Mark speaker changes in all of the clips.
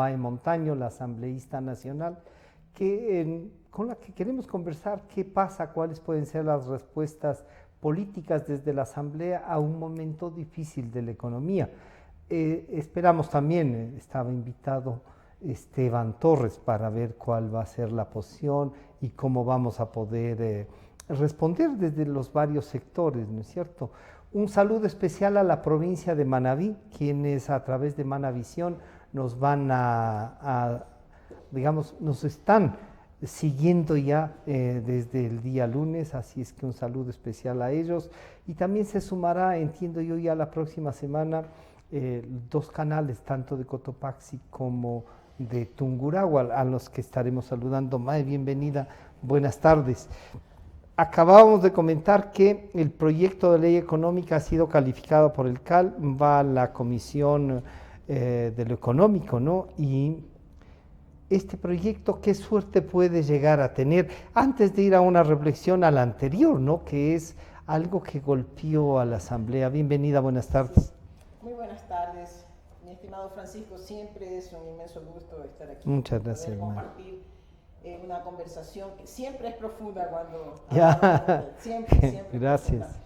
Speaker 1: Mae Montaño, la asambleísta nacional, con la que queremos conversar qué pasa, cuáles pueden ser las respuestas políticas desde la Asamblea a un momento difícil de la economía. Esperamos también, estaba invitado Esteban Torres para ver cuál va a ser la posición y cómo vamos a poder responder desde los varios sectores, ¿no es cierto? Un saludo especial a la provincia de Manabí, quienes a través de Manavisión nos van digamos, nos están siguiendo ya desde el día lunes, así es que un saludo especial a ellos. Y también se sumará, entiendo yo, ya la próxima semana, dos canales, tanto de Cotopaxi como de Tungurahua, a los que estaremos saludando. Mae, bienvenida, buenas tardes. Acabábamos de comentar que el proyecto de ley económica ha sido calificado por el CAL, va a la Comisión de lo Económico, ¿no? Y este proyecto, ¿qué suerte puede llegar a tener? Antes de ir a una reflexión a la anterior, ¿no? Que es algo que golpeó a la Asamblea. Bienvenida, buenas tardes.
Speaker 2: Muy buenas tardes, mi estimado Francisco. Siempre es un inmenso gusto estar aquí.
Speaker 1: Muchas gracias,
Speaker 2: poder compartir una conversación que siempre es profunda cuando... Siempre
Speaker 1: gracias.
Speaker 2: Profunda.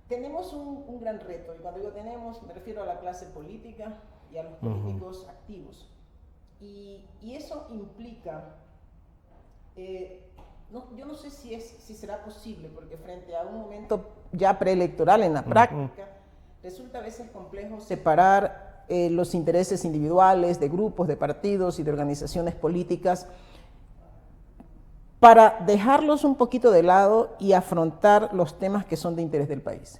Speaker 2: Tenemos un gran reto, y cuando digo tenemos, me refiero a la clase política y a los políticos activos. Y eso implica, yo no sé si será posible, porque frente a un momento ya preelectoral en la práctica, resulta a veces complejo separar los intereses individuales, de grupos, de partidos y de organizaciones políticas, para dejarlos un poquito de lado y afrontar los temas que son de interés del país.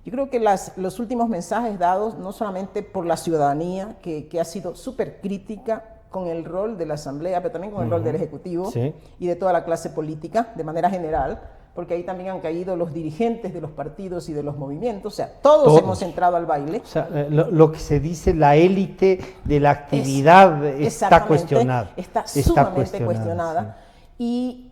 Speaker 2: Yo creo que los últimos mensajes dados, no solamente por la ciudadanía, que ha sido súper crítica con el rol de la Asamblea, pero también con el rol del Ejecutivo y de toda la clase política de manera general, porque ahí también han caído los dirigentes de los partidos y de los movimientos, o sea, todos hemos entrado al baile. O sea,
Speaker 1: lo que se dice, la élite de la actividad está cuestionada.
Speaker 2: Está sumamente cuestionada. Sí.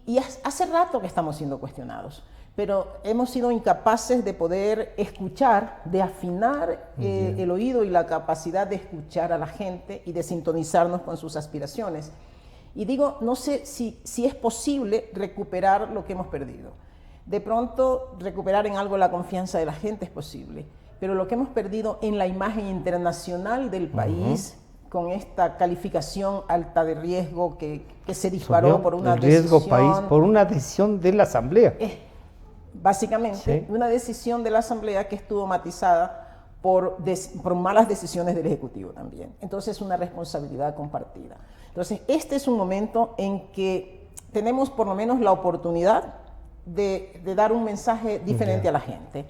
Speaker 2: Y hace rato que estamos siendo cuestionados, pero hemos sido incapaces de poder escuchar, de afinar el oído y la capacidad de escuchar a la gente y de sintonizarnos con sus aspiraciones. Y digo, no sé si es posible recuperar lo que hemos perdido. De pronto, recuperar en algo la confianza de la gente es posible, pero lo que hemos perdido en la imagen internacional del país, con esta calificación alta de riesgo que se disparó por una decisión...
Speaker 1: país, por una decisión de la Asamblea.
Speaker 2: Básicamente, una decisión de la Asamblea que estuvo matizada por malas decisiones del Ejecutivo también. Entonces, una responsabilidad compartida. Entonces, este es un momento en que tenemos por lo menos la oportunidad de dar un mensaje diferente a la gente.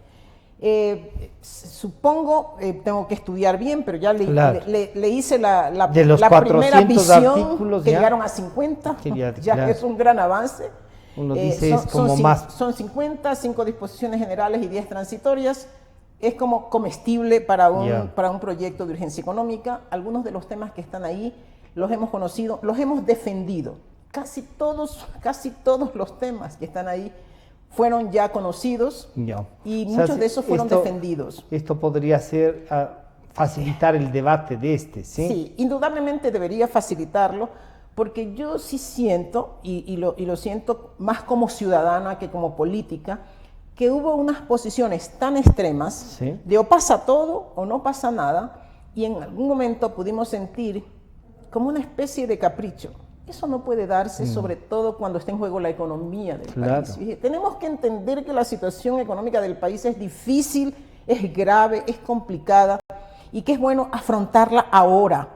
Speaker 2: Supongo, tengo que estudiar bien, pero ya le hice la primera visión, que llegaron a 50, ya es un gran avance.
Speaker 1: Uno dice
Speaker 2: son 50, 5 disposiciones generales y 10 transitorias. Es como comestible para un proyecto de urgencia económica. Algunos de los temas que están ahí los hemos conocido, los hemos defendido. Casi todos los temas que están ahí fueron ya conocidos y muchos de esos fueron defendidos.
Speaker 1: Esto podría ser facilitar el debate de ¿sí?
Speaker 2: Sí, indudablemente debería facilitarlo, porque yo sí siento, y lo siento más como ciudadana que como política, que hubo unas posiciones tan extremas de o pasa todo o no pasa nada, y en algún momento pudimos sentir como una especie de capricho. Eso no puede darse, sobre todo cuando está en juego la economía del país. Tenemos que entender que la situación económica del país es difícil, es grave, es complicada, y que es bueno afrontarla ahora.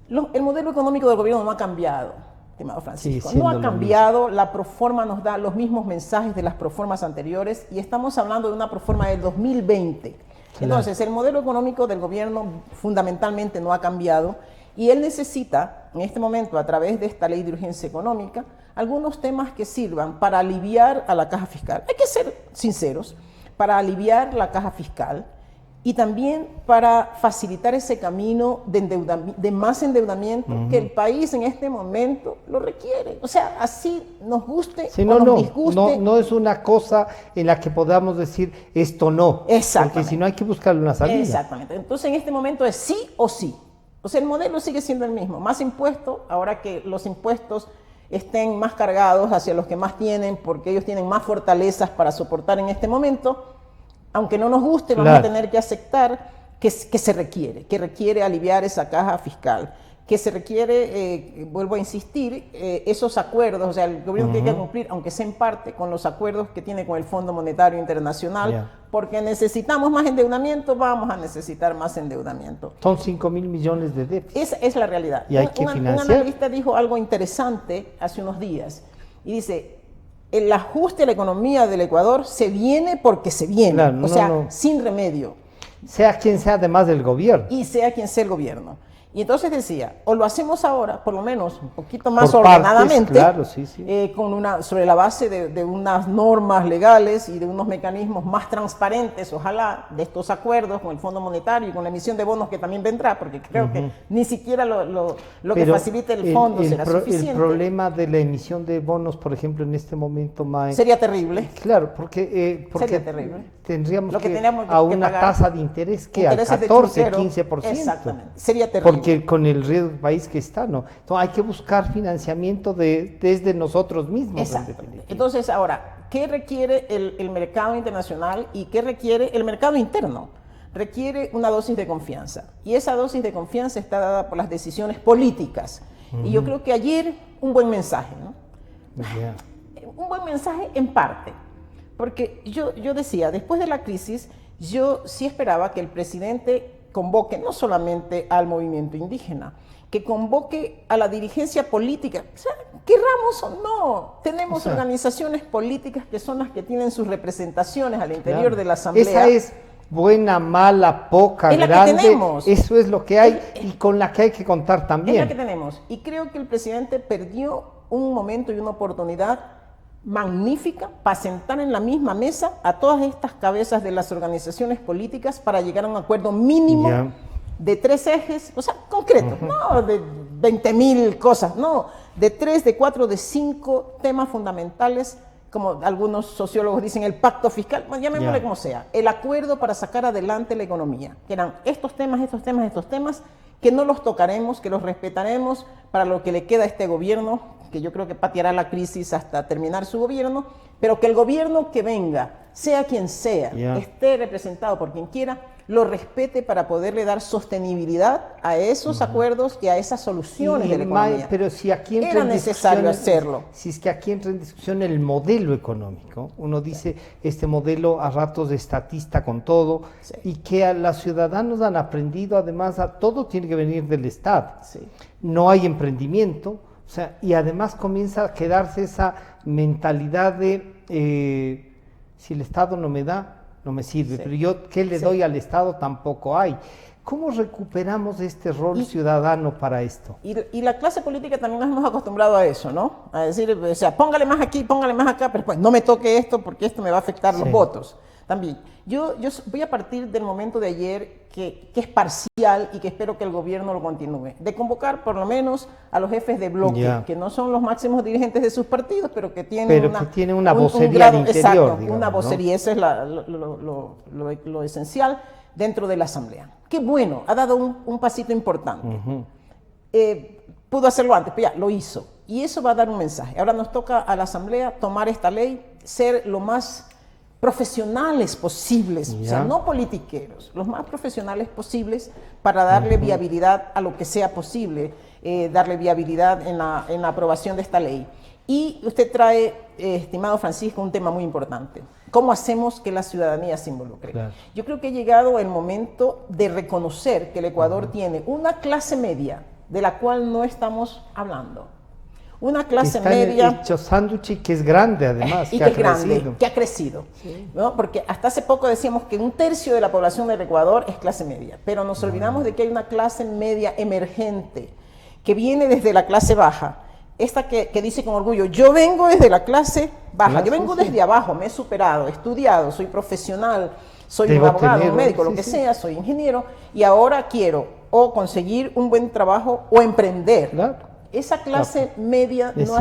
Speaker 2: El modelo económico del gobierno no ha cambiado, estimado Francisco. No ha cambiado, la proforma nos da los mismos mensajes de las proformas anteriores, y estamos hablando de una proforma del 2020. Entonces, el modelo económico del gobierno fundamentalmente no ha cambiado, y él necesita, en este momento, a través de esta ley de urgencia económica, algunos temas que sirvan para aliviar a la caja fiscal. Hay que ser sinceros, para aliviar la caja fiscal y también para facilitar ese camino de más endeudamiento que el país en este momento lo requiere. O sea, así nos guste o nos disguste.
Speaker 1: No es una cosa en la que podamos decir esto no. Porque si no hay que buscarle una salida.
Speaker 2: Exactamente. Entonces, en este momento es sí o sí. O sea, el modelo sigue siendo el mismo, más impuestos, ahora que los impuestos estén más cargados hacia los que más tienen, porque ellos tienen más fortalezas para soportar en este momento, aunque no nos guste, vamos a tener que aceptar que se requiere aliviar esa caja fiscal, que se requiere, vuelvo a insistir, esos acuerdos, o sea, el gobierno tiene que cumplir, aunque sea en parte, con los acuerdos que tiene con el Fondo Monetario Internacional, porque necesitamos más endeudamiento, vamos a necesitar más endeudamiento.
Speaker 1: Son 5.000 millones de déficit.
Speaker 2: Esa es la realidad.
Speaker 1: Y hay que financiar.
Speaker 2: Un analista dijo algo interesante hace unos días, y dice, el ajuste a la economía del Ecuador se viene porque se viene, claro, sin remedio.
Speaker 1: Sea quien sea, además del gobierno.
Speaker 2: Y sea quien sea el gobierno. Y entonces decía, o lo hacemos ahora, por lo menos un poquito más ordenadamente, partes, claro, con sobre la base de unas normas legales y de unos mecanismos más transparentes, ojalá, de estos acuerdos con el Fondo Monetario y con la emisión de bonos que también vendrá, porque creo que ni siquiera lo que facilite el fondo será suficiente.
Speaker 1: El problema de la emisión de bonos, por ejemplo, en este momento, Mae,
Speaker 2: sería terrible.
Speaker 1: Claro, porque
Speaker 2: sería terrible.
Speaker 1: Tendríamos a una tasa de interés que al 14, 15%.
Speaker 2: Exactamente, sería terrible.
Speaker 1: Porque con el riesgo del país que está, ¿no? Entonces hay que buscar financiamiento desde nosotros mismos.
Speaker 2: Exacto. Entonces, ahora, ¿qué requiere el mercado internacional y qué requiere el mercado interno? Requiere una dosis de confianza. Y esa dosis de confianza está dada por las decisiones políticas. Y yo creo que ayer un buen mensaje, ¿no? Un buen mensaje en parte. Porque yo decía, después de la crisis, yo sí esperaba que el presidente convoque no solamente al movimiento indígena, que convoque a la dirigencia política, o sea, querramos o no, tenemos organizaciones políticas que son las que tienen sus representaciones al interior de la Asamblea.
Speaker 1: Esa es buena, mala, poca, grande, que tenemos. Eso es lo que hay y con la que hay que contar también.
Speaker 2: Es la que tenemos, y creo que el presidente perdió un momento y una oportunidad magnífica para sentar en la misma mesa a todas estas cabezas de las organizaciones políticas para llegar a un acuerdo mínimo de 3 ejes, o sea, concretos, no de 20.000 cosas, no, de 3, de 4, de 5 temas fundamentales, como algunos sociólogos dicen, el pacto fiscal, bueno, llamémosle como sea, el acuerdo para sacar adelante la economía, que eran estos temas, que no los tocaremos, que los respetaremos para lo que le queda a este gobierno, que yo creo que pateará la crisis hasta terminar su gobierno, pero que el gobierno que venga, sea quien sea, esté representado por quien quiera, lo respete para poderle dar sostenibilidad a esos acuerdos y a esas soluciones de la economía.
Speaker 1: Pero si aquí entra
Speaker 2: era necesario hacerlo.
Speaker 1: Si es que aquí entra en discusión el modelo económico, uno dice, este modelo a ratos estatista con todo, y que a los ciudadanos han aprendido, además, a todo tiene que venir del Estado. No hay emprendimiento. O sea, y además comienza a quedarse esa mentalidad de si el Estado no me da, no me sirve, pero yo ¿qué le doy al Estado? Tampoco hay. ¿Cómo recuperamos este rol ciudadano para esto?
Speaker 2: Y la clase política también nos hemos acostumbrado a eso, ¿no? A decir, o sea, póngale más aquí, póngale más acá, pero pues no me toque esto porque esto me va a afectar los votos. También, yo voy a partir del momento de ayer que es parcial y que espero que el gobierno lo continúe, de convocar por lo menos a los jefes de bloque, que no son los máximos dirigentes de sus partidos, pero que tienen
Speaker 1: una vocería al interior, digamos,
Speaker 2: una vocería, eso es lo esencial dentro de la Asamblea. Qué bueno, ha dado un pasito importante. Pudo hacerlo antes, pero ya lo hizo. Y eso va a dar un mensaje. Ahora nos toca a la Asamblea tomar esta ley, ser lo más profesionales posibles, o sea, no politiqueros, los más profesionales posibles para darle viabilidad a lo que sea posible, darle viabilidad en la aprobación de esta ley. Y usted trae, estimado Francisco, un tema muy importante. ¿Cómo hacemos que la ciudadanía se involucre? Yo creo que ha llegado el momento de reconocer que el Ecuador tiene una clase media de la cual no estamos hablando. Una clase media
Speaker 1: hecho sándwich que es grande además,
Speaker 2: y que ha crecido, ¿no? Porque hasta hace poco decíamos que 1/3 de la población del Ecuador es clase media, pero nos olvidamos de que hay una clase media emergente que viene desde la clase baja, esta que dice con orgullo, yo vengo desde la clase baja, yo vengo desde abajo, me he superado, he estudiado, soy profesional, soy un abogado, un médico, lo que sea, soy ingeniero y ahora quiero o conseguir un buen trabajo o emprender. Esa clase media no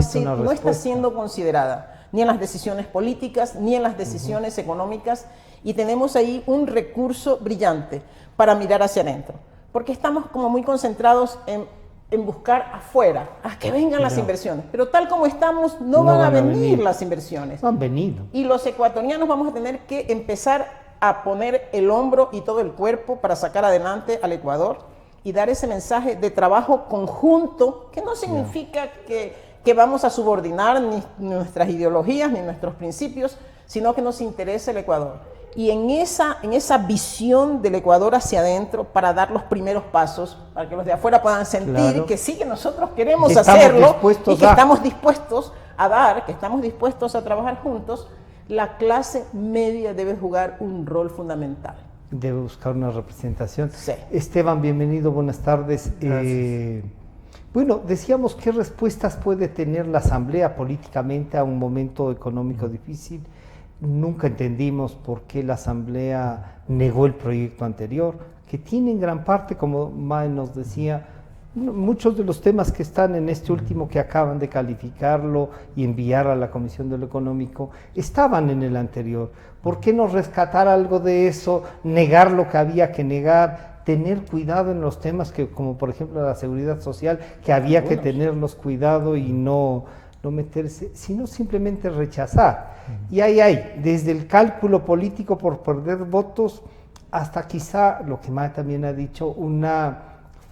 Speaker 2: está siendo considerada ni en las decisiones políticas ni en las decisiones económicas y tenemos ahí un recurso brillante para mirar hacia adentro. porque estamos como muy concentrados en buscar afuera, a que vengan las inversiones. Pero tal como estamos, no van a venir las inversiones.
Speaker 1: No han venido.
Speaker 2: Y los ecuatorianos vamos a tener que empezar a poner el hombro y todo el cuerpo para sacar adelante al Ecuador y dar ese mensaje de trabajo conjunto, que no significa que vamos a subordinar ni nuestras ideologías ni nuestros principios, sino que nos interesa el Ecuador. Y en esa visión del Ecuador hacia adentro, para dar los primeros pasos, para que los de afuera puedan sentir que sí, que nosotros queremos hacerlo y que estamos dispuestos a dar, que estamos dispuestos a trabajar juntos, la clase media debe jugar un rol fundamental.
Speaker 1: Debe buscar una representación.
Speaker 2: Sí.
Speaker 1: Esteban, bienvenido, buenas tardes. Bueno, decíamos, ¿qué respuestas puede tener la Asamblea políticamente a un momento económico difícil? Nunca entendimos por qué la Asamblea negó el proyecto anterior, que tiene en gran parte, como Mae nos decía, muchos de los temas que están en este último que acaban de calificarlo y enviar a la Comisión de lo Económico, estaban en el anterior. ¿Por qué no rescatar algo de eso, negar lo que había que negar, tener cuidado en los temas que, como por ejemplo la seguridad social, que había que tenerlos cuidado y no meterse, sino simplemente rechazar? Y ahí hay, desde el cálculo político por perder votos, hasta quizá, lo que Mae también ha dicho, una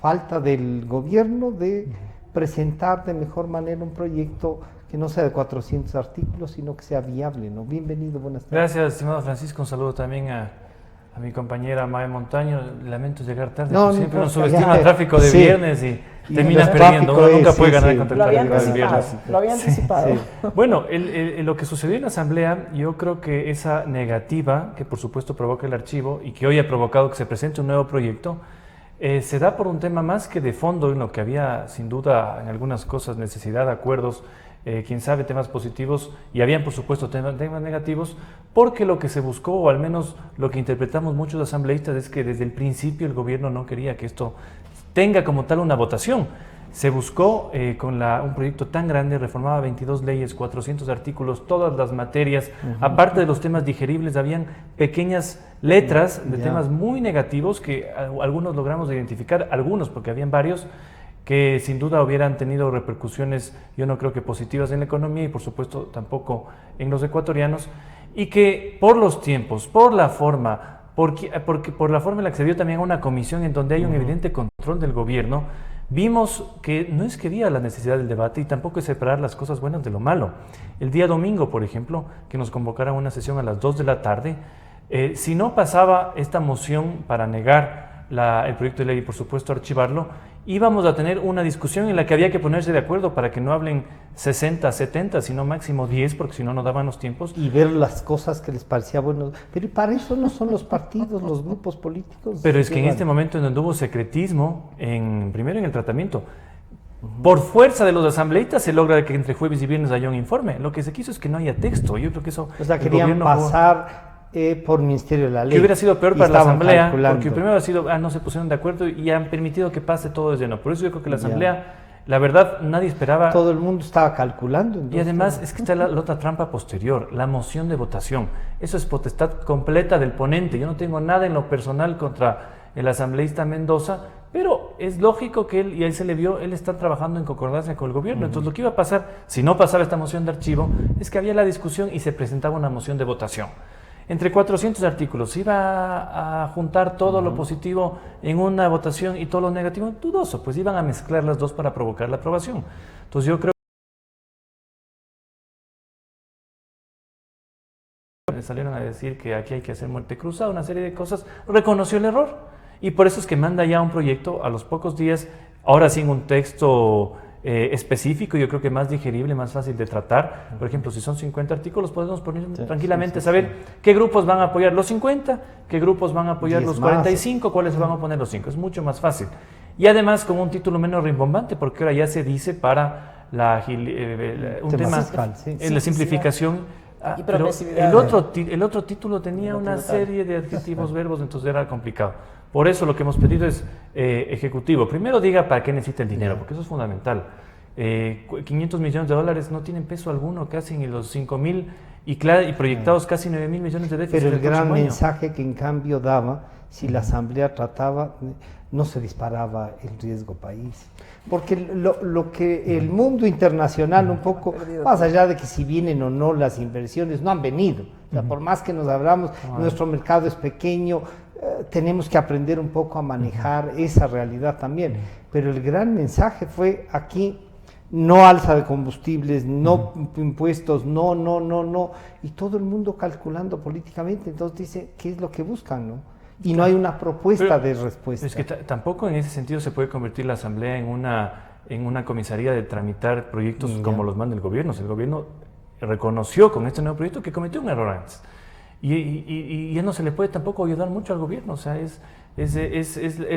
Speaker 1: falta del gobierno de presentar de mejor manera un proyecto que no sea de 400 artículos, sino que sea viable, ¿no? Bienvenido, buenas tardes.
Speaker 3: Gracias, estimado Francisco, un saludo también a mi compañera Mae Montaño. Lamento llegar tarde, siempre nos subestima el tráfico de viernes y terminas perdiendo. Uno nunca puede ganar contra el tráfico del viernes.
Speaker 2: Lo había anticipado.
Speaker 3: Bueno, lo que sucedió en la Asamblea, yo creo que esa negativa, que por supuesto provoca el archivo y que hoy ha provocado que se presente un nuevo proyecto, se da por un tema más que de fondo, en lo que había sin duda en algunas cosas necesidad de acuerdos, quién sabe, temas positivos, y habían por supuesto temas negativos, porque lo que se buscó, o al menos lo que interpretamos muchos asambleístas, es que desde el principio el gobierno no quería que esto tenga como tal una votación. Se buscó con un proyecto tan grande, reformaba 22 leyes, 400 artículos, todas las materias, aparte de los temas digeribles, habían pequeñas letras de temas muy negativos que algunos logramos identificar, algunos porque habían varios, que sin duda hubieran tenido repercusiones, yo no creo que positivas en la economía y por supuesto tampoco en los ecuatorianos, y que por los tiempos, por la forma, por la forma en la que se dio también a una comisión en donde hay un evidente control del gobierno, vimos que no es que había la necesidad del debate y tampoco es separar las cosas buenas de lo malo. El día domingo, por ejemplo, que nos convocaran a una sesión a las 2 de la tarde, si no pasaba esta moción para negar el proyecto de ley y por supuesto archivarlo, íbamos a tener una discusión en la que había que ponerse de acuerdo para que no hablen 60, 70, sino máximo 10, porque si no, no daban los tiempos.
Speaker 1: Y ver las cosas que les parecía bueno. Pero para eso no son los partidos, los grupos políticos.
Speaker 3: Pero es que en este momento en donde hubo secretismo, primero en el tratamiento, por fuerza de los asambleístas se logra que entre jueves y viernes haya un informe. Lo que se quiso es que no haya texto. Yo creo que eso...
Speaker 1: O sea, querían pasar... por Ministerio de la Ley.
Speaker 3: Que hubiera sido peor para la Asamblea, porque primero ha sido, no se pusieron de acuerdo y han permitido que pase todo desde no. Por eso yo creo que la Asamblea, la verdad, nadie esperaba.
Speaker 1: Todo el mundo estaba calculando.
Speaker 3: Y además es que está la otra trampa posterior, la moción de votación. Eso es potestad completa del ponente. Yo no tengo nada en lo personal contra el asambleísta Mendoza, pero es lógico que él, y ahí se le vio, él está trabajando en concordancia con el gobierno. Entonces lo que iba a pasar, si no pasaba esta moción de archivo, es que había la discusión y se presentaba una moción de votación. Entre 400 artículos, ¿se iba a juntar todo lo positivo en una votación y todo lo negativo? Dudoso, pues iban a mezclar las dos para provocar la aprobación. Entonces yo creo que salieron a decir que aquí hay que hacer muerte cruzada, una serie de cosas, reconoció el error. Y por eso es que manda ya un proyecto a los pocos días, ahora sin un texto específico, yo creo que más digerible, más fácil de tratar. Por ejemplo, si son 50 artículos, podemos poner tranquilamente saber qué grupos van a apoyar los 50, qué grupos van a apoyar los 45, cuáles van a poner los 5. Es mucho más fácil. Y además con un título menos rimbombante, porque ahora ya se dice para un tema fiscal, en la simplificación.
Speaker 2: Y
Speaker 3: pero el otro título tenía una serie de adjetivos, verbos, entonces era complicado. Por eso lo que hemos pedido es ejecutivo. Primero diga para qué necesita el dinero, porque eso es fundamental. 500 millones de dólares no tienen peso alguno, casi en los 5.000 y proyectados casi 9.000 millones de déficit.
Speaker 1: Pero el gran mensaje que en cambio daba, si la Asamblea trataba, no se disparaba el riesgo país. Porque lo que el mundo internacional un poco, más allá de que si vienen o no las inversiones, no han venido. O sea, por más que nos hablamos, nuestro mercado es pequeño, tenemos que aprender un poco a manejar esa realidad también. Pero el gran mensaje fue aquí, no alza de combustibles, no impuestos, no, y todo el mundo calculando políticamente. Entonces dice, ¿qué es lo que buscan, no? Y no hay una propuesta de respuesta.
Speaker 3: Es que tampoco en ese sentido se puede convertir la Asamblea en una comisaría de tramitar proyectos como los manda el gobierno. El gobierno reconoció con este nuevo proyecto que cometió un error antes. Y ya no se le puede tampoco ayudar mucho al gobierno. O sea, es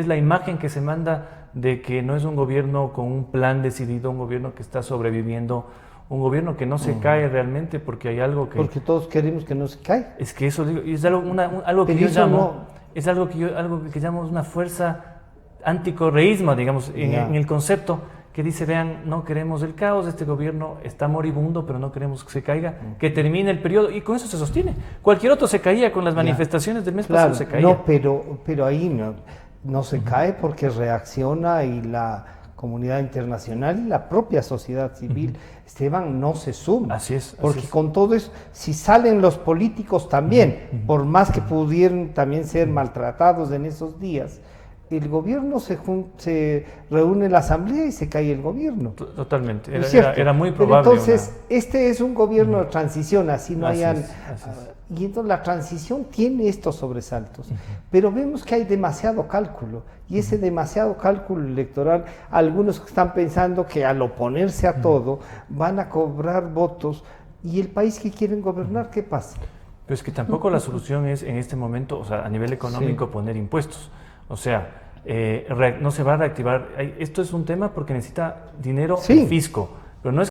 Speaker 3: la imagen que se manda de que no es un gobierno con un plan decidido, un gobierno que está sobreviviendo, un gobierno que no se cae realmente porque hay algo que...
Speaker 1: Porque todos queremos que no se caiga.
Speaker 3: Es que eso es algo que yo llamo... Es algo que llamamos una fuerza anticorreísma, digamos, en el concepto que dice, vean, no queremos el caos, este gobierno está moribundo, pero no queremos que se caiga, que termine el periodo, y con eso se sostiene. Cualquier otro se caía con las manifestaciones del mes pasado, se caía.
Speaker 1: No, pero ahí no se cae porque reacciona y la comunidad internacional y la propia sociedad civil, Esteban, no se suma.
Speaker 3: Así es.
Speaker 1: Porque con todo eso, si salen los políticos también, por más que pudieran también ser maltratados en esos días, el gobierno se reúne en la asamblea y se cae el gobierno.
Speaker 3: Totalmente,
Speaker 1: era
Speaker 3: muy probable.
Speaker 1: Pero entonces, este es un gobierno de transición, así no
Speaker 3: así
Speaker 1: hayan...
Speaker 3: es.
Speaker 1: Y entonces la transición tiene estos sobresaltos, pero vemos que hay demasiado cálculo, y ese demasiado cálculo electoral, algunos que están pensando que al oponerse a todo van a cobrar votos, y el país que quieren gobernar, ¿qué pasa?
Speaker 3: Pero es que tampoco la solución es en este momento, o sea, a nivel económico, poner impuestos. O sea, no se va a reactivar. Esto es un tema porque necesita dinero el fisco, pero no es...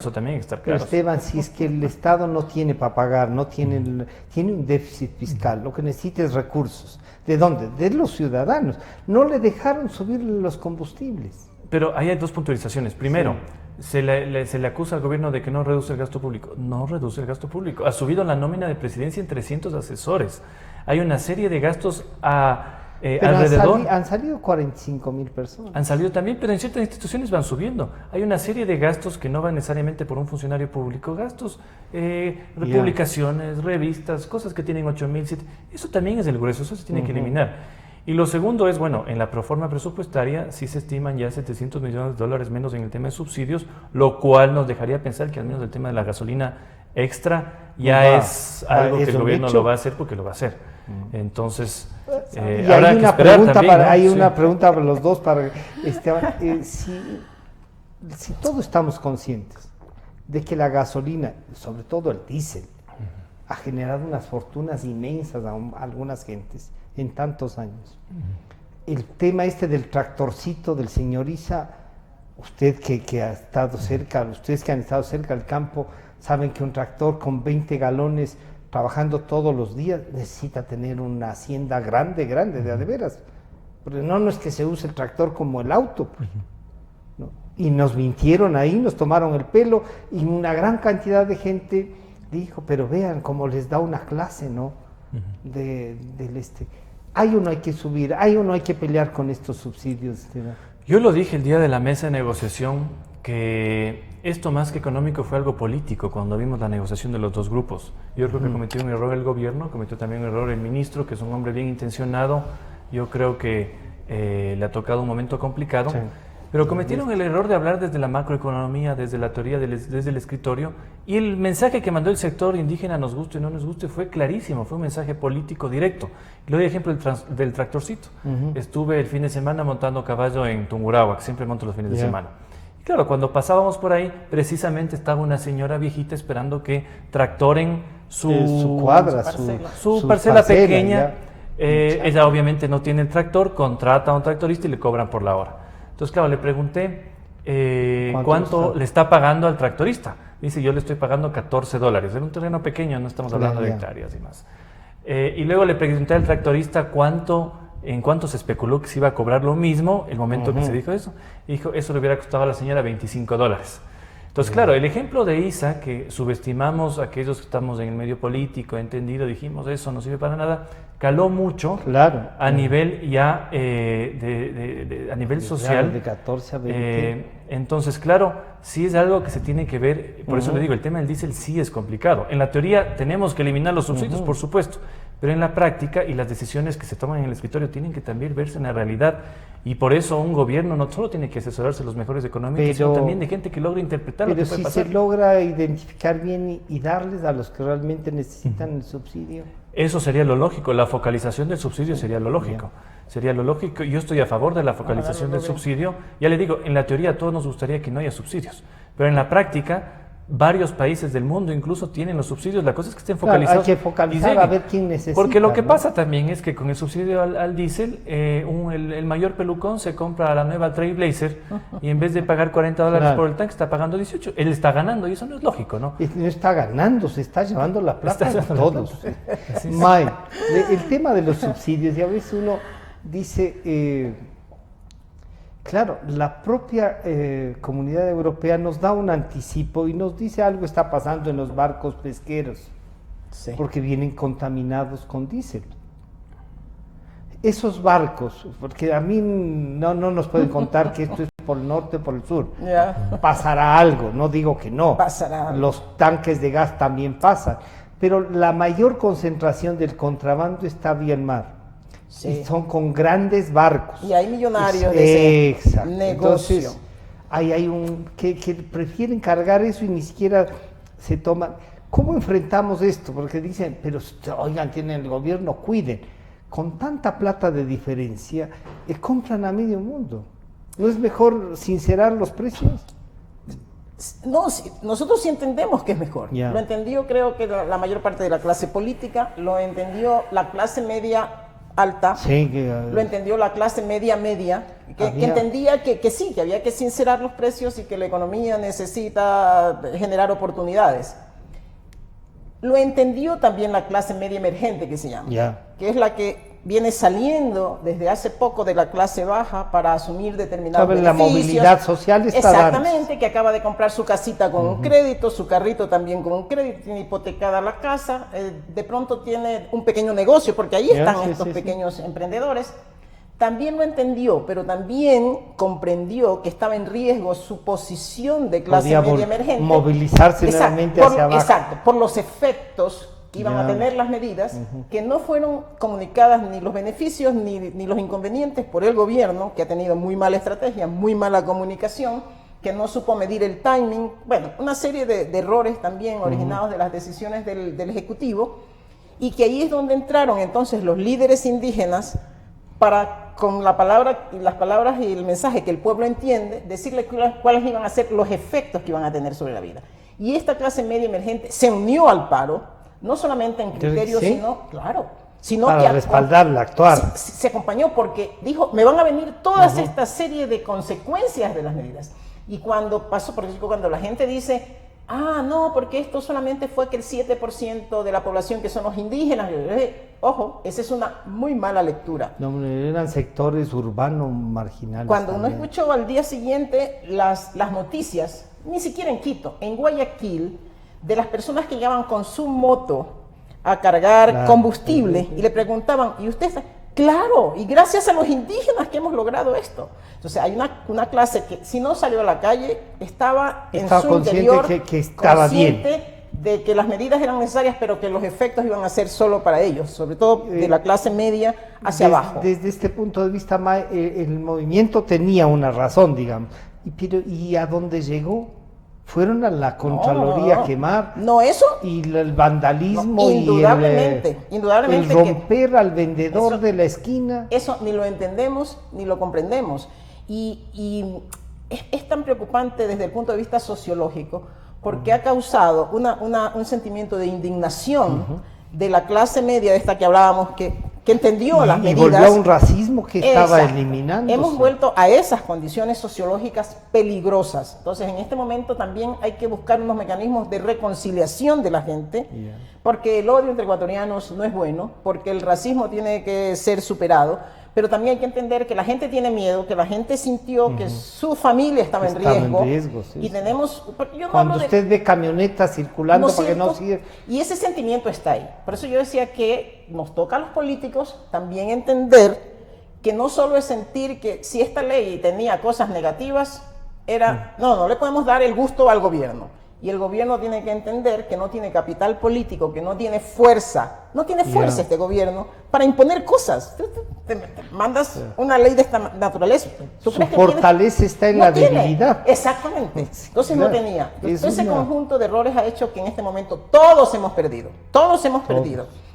Speaker 3: Eso también hay que estar claro.
Speaker 1: Pero Esteban, si es que el Estado no tiene para pagar, tiene un déficit fiscal, lo que necesita es recursos. ¿De dónde? De los ciudadanos. No le dejaron subir los combustibles.
Speaker 3: Pero ahí hay dos puntualizaciones. Primero, se le acusa al gobierno de que no reduce el gasto público. No reduce el gasto público. Ha subido la nómina de presidencia en 300 asesores. Hay una serie de gastos alrededor.
Speaker 1: Han salido 45.000 personas.
Speaker 3: Han salido también, pero en ciertas instituciones van subiendo. Hay una serie de gastos que no van necesariamente por un funcionario público. Gastos, publicaciones, revistas, cosas que tienen 8.000, 7. Eso también es el grueso, eso se tiene que eliminar. Y lo segundo es, bueno, en la proforma presupuestaria sí se estiman ya $700 millones menos en el tema de subsidios, lo cual nos dejaría pensar que al menos el tema de la gasolina extra ya es algo que el gobierno lo va a hacer porque lo va a hacer. Entonces,
Speaker 1: y hay una pregunta también, hay una pregunta para los dos, para si todos estamos conscientes de que la gasolina, sobre todo el diésel, ha generado unas fortunas inmensas a algunas gentes en tantos años. El tema del tractorcito del señor Issa, usted que ha estado cerca, ustedes que han estado cerca del campo, saben que un tractor con 20 galones trabajando todos los días necesita tener una hacienda grande, de a de veras. Porque no es que se use el tractor como el auto, pues, ¿no? Y nos mintieron ahí, nos tomaron el pelo, y una gran cantidad de gente dijo, pero vean cómo les da una clase, ¿no? Hay uno hay que subir, hay uno hay que pelear con estos subsidios.
Speaker 3: Yo lo dije el día de la mesa de negociación, que esto más que económico fue algo político cuando vimos la negociación de los dos grupos. Yo creo que cometió un error el gobierno, cometió también un error el ministro, que es un hombre bien intencionado. Yo creo que le ha tocado un momento complicado. Sí. Pero cometieron el error de hablar desde la macroeconomía, desde la teoría, desde el escritorio, y el mensaje que mandó el sector indígena, nos guste o no nos guste, fue clarísimo, fue un mensaje político directo. Le doy ejemplo del tractorcito. Estuve el fin de semana montando caballo en Tungurahua, que siempre monto los fines de semana. Y claro, cuando pasábamos por ahí, precisamente estaba una señora viejita esperando que tractoren su
Speaker 1: cuadra,
Speaker 3: su parcela pequeña. Ella obviamente no tiene el tractor, contrata a un tractorista y le cobran por la hora. Entonces, claro, le pregunté cuánto le está pagando al tractorista. Dice, yo le estoy pagando $14. Era un terreno pequeño, no estamos hablando de hectáreas y más. Y luego le pregunté al tractorista en cuánto se especuló que se iba a cobrar lo mismo el momento que se dijo eso. Y dijo, eso le hubiera costado a la señora $25. Entonces, claro, el ejemplo de ISA, que subestimamos a aquellos que estamos en el medio político, entendido, dijimos eso no sirve para nada, caló mucho a nivel ya a nivel social.
Speaker 1: De 14 a 20.
Speaker 3: Entonces, claro, sí es algo que se tiene que ver, por eso le digo, el tema del diésel sí es complicado. En la teoría tenemos que eliminar los subsidios, por supuesto, pero en la práctica y las decisiones que se toman en el escritorio tienen que también verse en la realidad. Y por eso un gobierno no solo tiene que asesorarse de los mejores económicos, sino también de gente que logra interpretar lo que puede pasar.
Speaker 1: Pero si se logra identificar bien y darles a los que realmente necesitan el subsidio.
Speaker 3: Eso sería lo lógico, la focalización del subsidio sería lo lógico. Sería lo lógico. Yo estoy a favor de la focalización del subsidio. Ya le digo, en la teoría a todos nos gustaría que no haya subsidios, pero en la práctica varios países del mundo incluso tienen los subsidios. La cosa es que estén focalizados.
Speaker 1: Hay que focalizar a ver quién necesita.
Speaker 3: Porque lo que pasa también es que con el subsidio al diésel, el mayor pelucón se compra la nueva Trailblazer y en vez de pagar $40 por el tanque está pagando 18. Él está ganando y eso no es lógico, ¿no?
Speaker 1: No está ganando, se está llevando la plata de todos. Mae, el tema de los subsidios, y a veces uno dice... Claro, la propia Comunidad Europea nos da un anticipo y nos dice algo está pasando en los barcos pesqueros, porque vienen contaminados con diésel. Esos barcos, porque a mí no nos pueden contar que esto es por el norte o por el sur, pasará algo, no digo que no,
Speaker 2: pasará.
Speaker 1: Los tanques de gas también pasan, pero la mayor concentración del contrabando está vía el mar. Y son con grandes barcos.
Speaker 2: Y hay millonarios de ese negocio.
Speaker 1: Entonces, hay un que prefieren cargar eso y ni siquiera se toman. ¿Cómo enfrentamos esto? Porque dicen, pero oigan, tienen el gobierno, cuiden. Con tanta plata de diferencia, compran a medio mundo. ¿No es mejor sincerar los precios?
Speaker 2: No, nosotros sí entendemos que es mejor. Lo entendió, creo que la mayor parte de la clase política, lo entendió la clase media alta, lo entendió la clase media, que entendía que sí, que había que sincerar los precios y que la economía necesita generar oportunidades. Lo entendió también la clase media emergente, que se llama, que es la que viene saliendo desde hace poco de la clase baja para asumir determinados beneficios.
Speaker 1: La movilidad social está
Speaker 2: exactamente, que acaba de comprar su casita con un crédito, su carrito también con un crédito, tiene hipotecada la casa, de pronto tiene un pequeño negocio, porque ahí están estos pequeños emprendedores. También lo entendió, pero también comprendió que estaba en riesgo su posición de clase media emergente.
Speaker 1: Movilizarse nuevamente hacia abajo.
Speaker 2: Exacto, por los efectos que iban a tener las medidas, que no fueron comunicadas ni los beneficios ni los inconvenientes por el gobierno, que ha tenido muy mala estrategia, muy mala comunicación, que no supo medir el timing, bueno, una serie de errores también originados de las decisiones del Ejecutivo, y que ahí es donde entraron entonces los líderes indígenas para, con las palabras y el mensaje que el pueblo entiende, decirle cuáles iban a ser los efectos que iban a tener sobre la vida. Y esta clase media emergente se unió al paro, no solamente en criterios, sino
Speaker 1: para
Speaker 2: que
Speaker 1: respaldarla, actuar.
Speaker 2: Se acompañó porque dijo, me van a venir todas esta serie de consecuencias de las medidas. Y cuando pasó, porque cuando la gente dice, no, porque esto solamente fue que el 7% de la población que son los indígenas, ojo, esa es una muy mala lectura.
Speaker 1: No, eran sectores urbanos marginales.
Speaker 2: Cuando uno escuchó al día siguiente las noticias, ni siquiera en Quito, en Guayaquil, de las personas que llegaban con su moto a cargar combustible y le preguntaban, ¿y usted está? Claro, y gracias a los indígenas que hemos logrado esto. Entonces hay una clase que si no salió a la calle, estaba en su interior
Speaker 1: que estaba
Speaker 2: consciente de que las medidas eran necesarias, pero que los efectos iban a ser solo para ellos, sobre todo de la clase media hacia abajo.
Speaker 1: Desde este punto de vista, el movimiento tenía una razón, digamos, ¿y a dónde llegó? Fueron a la Contraloría a quemar.
Speaker 2: No, eso.
Speaker 1: Y el vandalismo
Speaker 2: indudablemente,
Speaker 1: el romper al vendedor de la esquina.
Speaker 2: Eso ni lo entendemos ni lo comprendemos. Y es tan preocupante desde el punto de vista sociológico porque ha causado un sentimiento de indignación de la clase media de esta que hablábamos, que entendió las medidas.
Speaker 1: Y volvió a un racismo que estaba eliminando.
Speaker 2: Hemos vuelto a esas condiciones sociológicas peligrosas. Entonces, en este momento también hay que buscar unos mecanismos de reconciliación de la gente, porque el odio entre ecuatorianos no es bueno, porque el racismo tiene que ser superado, pero también hay que entender que la gente tiene miedo, que la gente sintió que su familia estaba en riesgo.
Speaker 1: Sí,
Speaker 2: y tenemos... Yo no
Speaker 1: cuando
Speaker 2: hablo
Speaker 1: usted ve camionetas circulando
Speaker 2: ¿no
Speaker 1: para que no
Speaker 2: siento?
Speaker 1: siga...
Speaker 2: Y ese sentimiento está ahí. Por eso yo decía que nos toca a los políticos también entender que no solo es sentir que si esta ley tenía cosas negativas, no le podemos dar el gusto al gobierno. Y el gobierno tiene que entender que no tiene capital político, que no tiene fuerza, este gobierno para imponer cosas. Tú te mandas una ley de esta naturaleza.
Speaker 1: Su fortaleza está en la debilidad.
Speaker 2: Exactamente. Entonces no tenía. Ese conjunto de errores ha hecho que en este momento todos hemos perdido.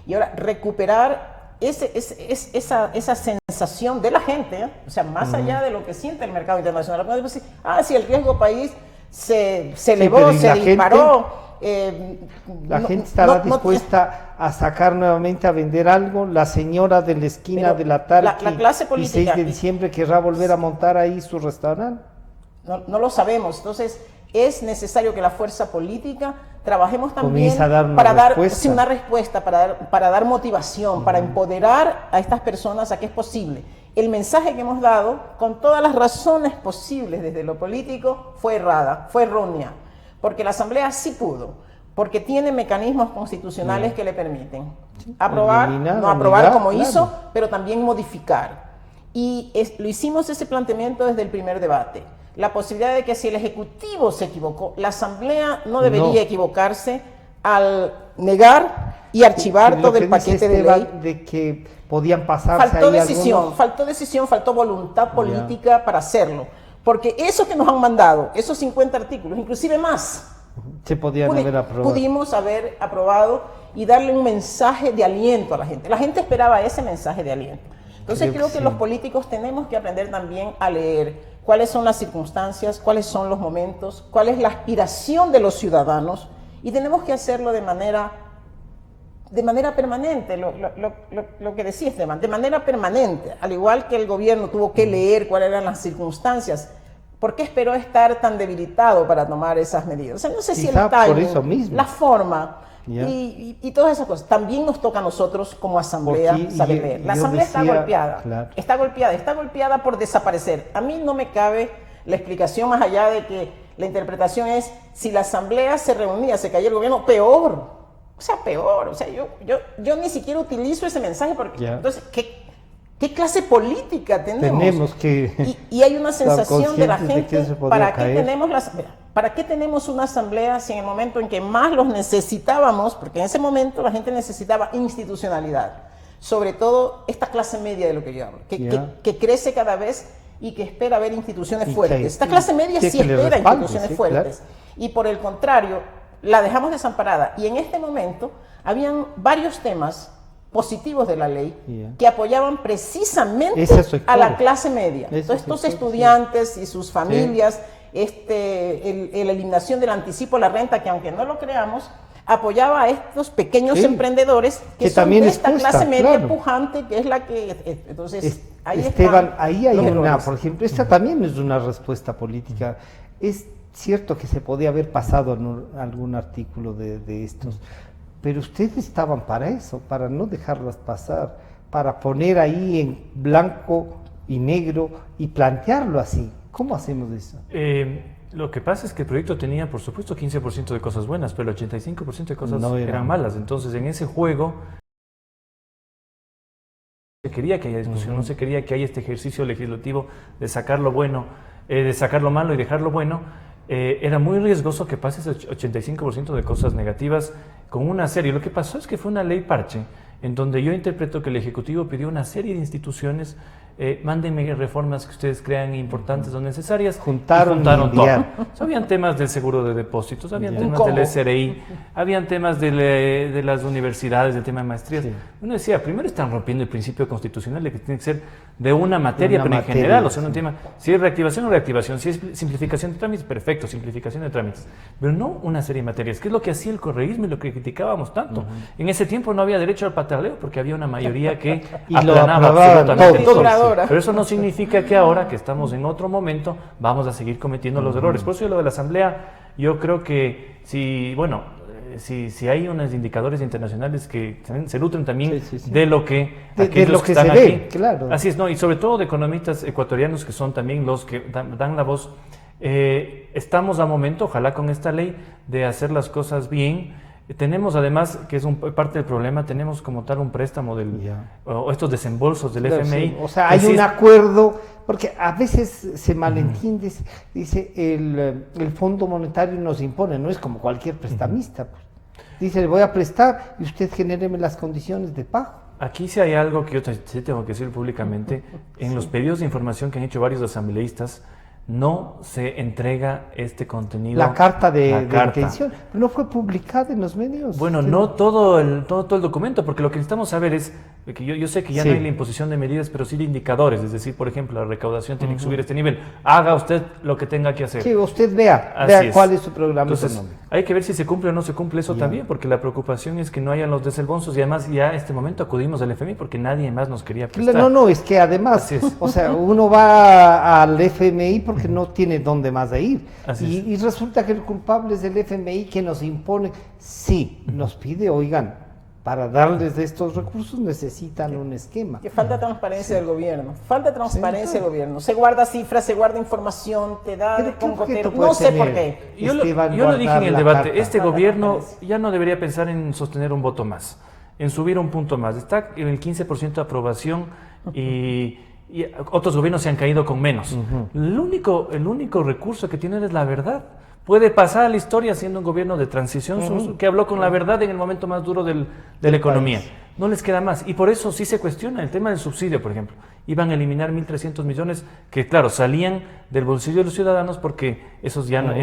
Speaker 2: Y ahora recuperar esa sensación de la gente, o sea, más allá de lo que siente el mercado internacional. Si el riesgo país se elevó, se disparó.
Speaker 1: La gente estará dispuesta a sacar nuevamente a vender algo. La señora de la esquina de la Tarqui
Speaker 2: la clase política,
Speaker 1: y 6 de diciembre querrá volver a montar ahí su restaurante.
Speaker 2: No lo sabemos. Entonces es necesario que la fuerza política trabajemos también
Speaker 1: para dar
Speaker 2: una respuesta, para dar motivación, para empoderar a estas personas a que es posible. El mensaje que hemos dado, con todas las razones posibles desde lo político, fue errada, fue errónea, porque la Asamblea sí pudo, porque tiene mecanismos constitucionales que le permiten aprobar, no aprobar como hizo, pero también modificar. Y lo hicimos ese planteamiento desde el primer debate. La posibilidad de que si el Ejecutivo se equivocó, la Asamblea no debería equivocarse al negar y archivar todo el paquete de ley.
Speaker 1: De que podían pasarse
Speaker 2: faltó decisión, faltó voluntad política para hacerlo. Porque eso que nos han mandado, esos 50 artículos, inclusive más,
Speaker 1: se podían haber aprobado.
Speaker 2: Pudimos haber aprobado y darle un mensaje de aliento a la gente. La gente esperaba ese mensaje de aliento. Entonces creo que los políticos tenemos que aprender también a leer cuáles son las circunstancias, cuáles son los momentos, cuál es la aspiración de los ciudadanos, y tenemos que hacerlo de manera permanente, lo que decía Esteban, de manera permanente, al igual que el gobierno tuvo que leer cuáles eran las circunstancias. ¿Por qué esperó estar tan debilitado para tomar esas medidas? O sea, no sé si el timing, la forma y todas esas cosas. También nos toca a nosotros como asamblea saber leer. La asamblea está golpeada, está golpeada por desaparecer. A mí no me cabe la explicación más allá de que la interpretación es si la asamblea se reunía, se caía el gobierno, peor. O sea, peor. O sea, yo ni siquiera utilizo ese mensaje porque entonces, ¿qué clase política tenemos? Y hay una sensación de la gente, ¿para qué tenemos una asamblea si en el momento en que más los necesitábamos, porque en ese momento la gente necesitaba institucionalidad, sobre todo esta clase media de lo que yo hablo, que crece cada vez y que espera ver instituciones fuertes. Esta clase media sí espera instituciones fuertes. Y por el contrario, la dejamos desamparada. Y en este momento habían varios temas positivos de la ley que apoyaban precisamente a la clase media. Entonces, estos estudiantes y sus familias, la eliminación del anticipo a la renta, que aunque no lo creamos, apoyaba a estos pequeños emprendedores que son de esta clase media pujante, que es la que... Entonces,
Speaker 1: Esteban, ahí hay por ejemplo, esta también es una respuesta política. Es cierto que se podía haber pasado en algún artículo de estos, pero ustedes estaban para eso, para no dejarlas pasar, para poner ahí en blanco y negro y plantearlo así. ¿Cómo hacemos eso?
Speaker 3: Lo que pasa es que el proyecto tenía, por supuesto, 15% de cosas buenas, pero el 85% de cosas eran malas. Entonces, en ese juego se quería que haya discusión, no se quería que haya este ejercicio legislativo de sacar lo bueno, de sacar lo malo y dejar lo bueno. Era muy riesgoso que pase ese 85% de cosas negativas con una serie. Lo que pasó es que fue una ley parche, en donde yo interpreto que el Ejecutivo pidió a una serie de instituciones, mándenme reformas que ustedes crean importantes o necesarias. Juntaron todo. Habían temas del seguro de depósitos, habían temas del SRI, habían temas de las universidades, del tema de maestrías. Uno decía, primero están rompiendo el principio constitucional de que tiene que ser de una materia, pero en general, o sea, un tema, si es reactivación o reactivación, si es simplificación de trámites, perfecto, simplificación de trámites, pero no una serie de materias, que es lo que hacía el correísmo y lo que criticábamos tanto. En ese tiempo no había derecho al pataleo porque había una mayoría que aplanaba absolutamente todo. Pero eso no significa que ahora, que estamos en otro momento, vamos a seguir cometiendo los errores. Por eso lo de la Asamblea, yo creo que si, si hay unos indicadores internacionales que se nutren también
Speaker 1: Sí.
Speaker 3: de lo que
Speaker 1: de lo que
Speaker 3: están
Speaker 1: se
Speaker 3: aquí.
Speaker 1: ve, claro.
Speaker 3: Así es, ¿no? Y sobre todo de economistas ecuatorianos que son también los que dan la voz. Estamos a momento, ojalá con esta ley, de hacer las cosas bien. Tenemos además, que es parte del problema, tenemos como tal un préstamo o estos desembolsos del
Speaker 1: Claro,
Speaker 3: FMI.
Speaker 1: sí. O sea, hay un acuerdo, porque a veces se malentiende, dice el Fondo Monetario nos impone, no es como cualquier prestamista. Pues. Dice, le voy a prestar y usted genéreme las condiciones de pago.
Speaker 3: Aquí sí hay algo que yo sí tengo que decir públicamente. En los pedidos de información que han hecho varios asambleístas, no se entrega este contenido.
Speaker 1: La carta de intención, pero no fue publicada en los medios.
Speaker 3: Bueno, no todo el documento, porque lo que necesitamos saber es que yo sé que ya no hay la imposición de medidas, pero sí de indicadores, es decir, por ejemplo, la recaudación tiene que subir a este nivel. Haga usted lo que tenga que hacer.
Speaker 1: Sí, usted vea cuál es su programa económico.
Speaker 3: Hay que ver si se cumple o no se cumple eso también, porque la preocupación es que no hayan los desembolsos y además ya a este momento acudimos al FMI porque nadie más nos quería prestar.
Speaker 1: No, es que además, o sea, uno va al FMI porque no tiene dónde más de ir. Y resulta que el culpable es el FMI que nos impone, sí, nos pide, oigan, para darles de estos recursos necesitan un esquema.
Speaker 2: Que falta transparencia del gobierno, falta transparencia del gobierno. Se guarda cifras, se guarda información, te da concotero, no sé por qué.
Speaker 3: Yo lo dije en el debate, este gobierno ya no debería pensar en sostener un voto más, en subir un punto más. Está en el 15% de aprobación y otros gobiernos se han caído con menos. El único recurso que tienen es la verdad. Puede pasar a la historia siendo un gobierno de transición que habló con la verdad en el momento más duro de la economía. No les queda más. Y por eso sí se cuestiona el tema del subsidio, por ejemplo. Iban a eliminar 1.300 millones que, claro, salían del bolsillo de los ciudadanos porque esos ya no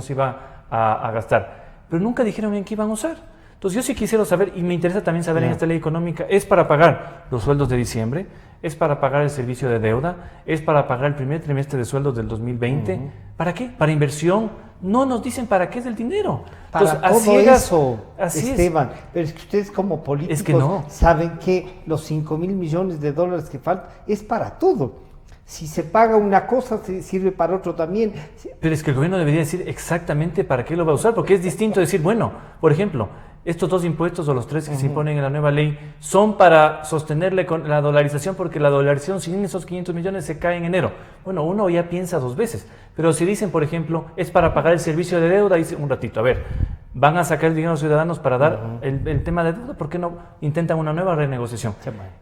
Speaker 3: se iba a gastar. Pero nunca dijeron en qué iban a usar. Entonces yo sí quisiera saber, y me interesa también saber en esta ley económica, ¿es para pagar los sueldos de diciembre? ¿Es para pagar el servicio de deuda? ¿Es para pagar el primer trimestre de sueldos del 2020? ¿Para qué? ¿Para inversión? No nos dicen para qué es el dinero.
Speaker 1: Para
Speaker 3: entonces,
Speaker 1: todo eso,
Speaker 3: así
Speaker 1: Esteban. Pero es que ustedes como políticos saben que los 5.000 millones de dólares que faltan es para todo. Si se paga una cosa, se sirve para otro también.
Speaker 3: Pero es que el gobierno debería decir exactamente para qué lo va a usar, porque es distinto decir, bueno, por ejemplo, estos 2 impuestos o los 3 que se imponen en la nueva ley son para sostenerle con la dolarización, porque la dolarización sin esos 500 millones se cae en enero. Bueno, uno ya piensa 2 veces, pero si dicen, por ejemplo, es para pagar el servicio de deuda, dice un ratito, a ver, van a sacar el dinero a los ciudadanos para dar el tema de deuda, ¿por qué no intentan una nueva renegociación?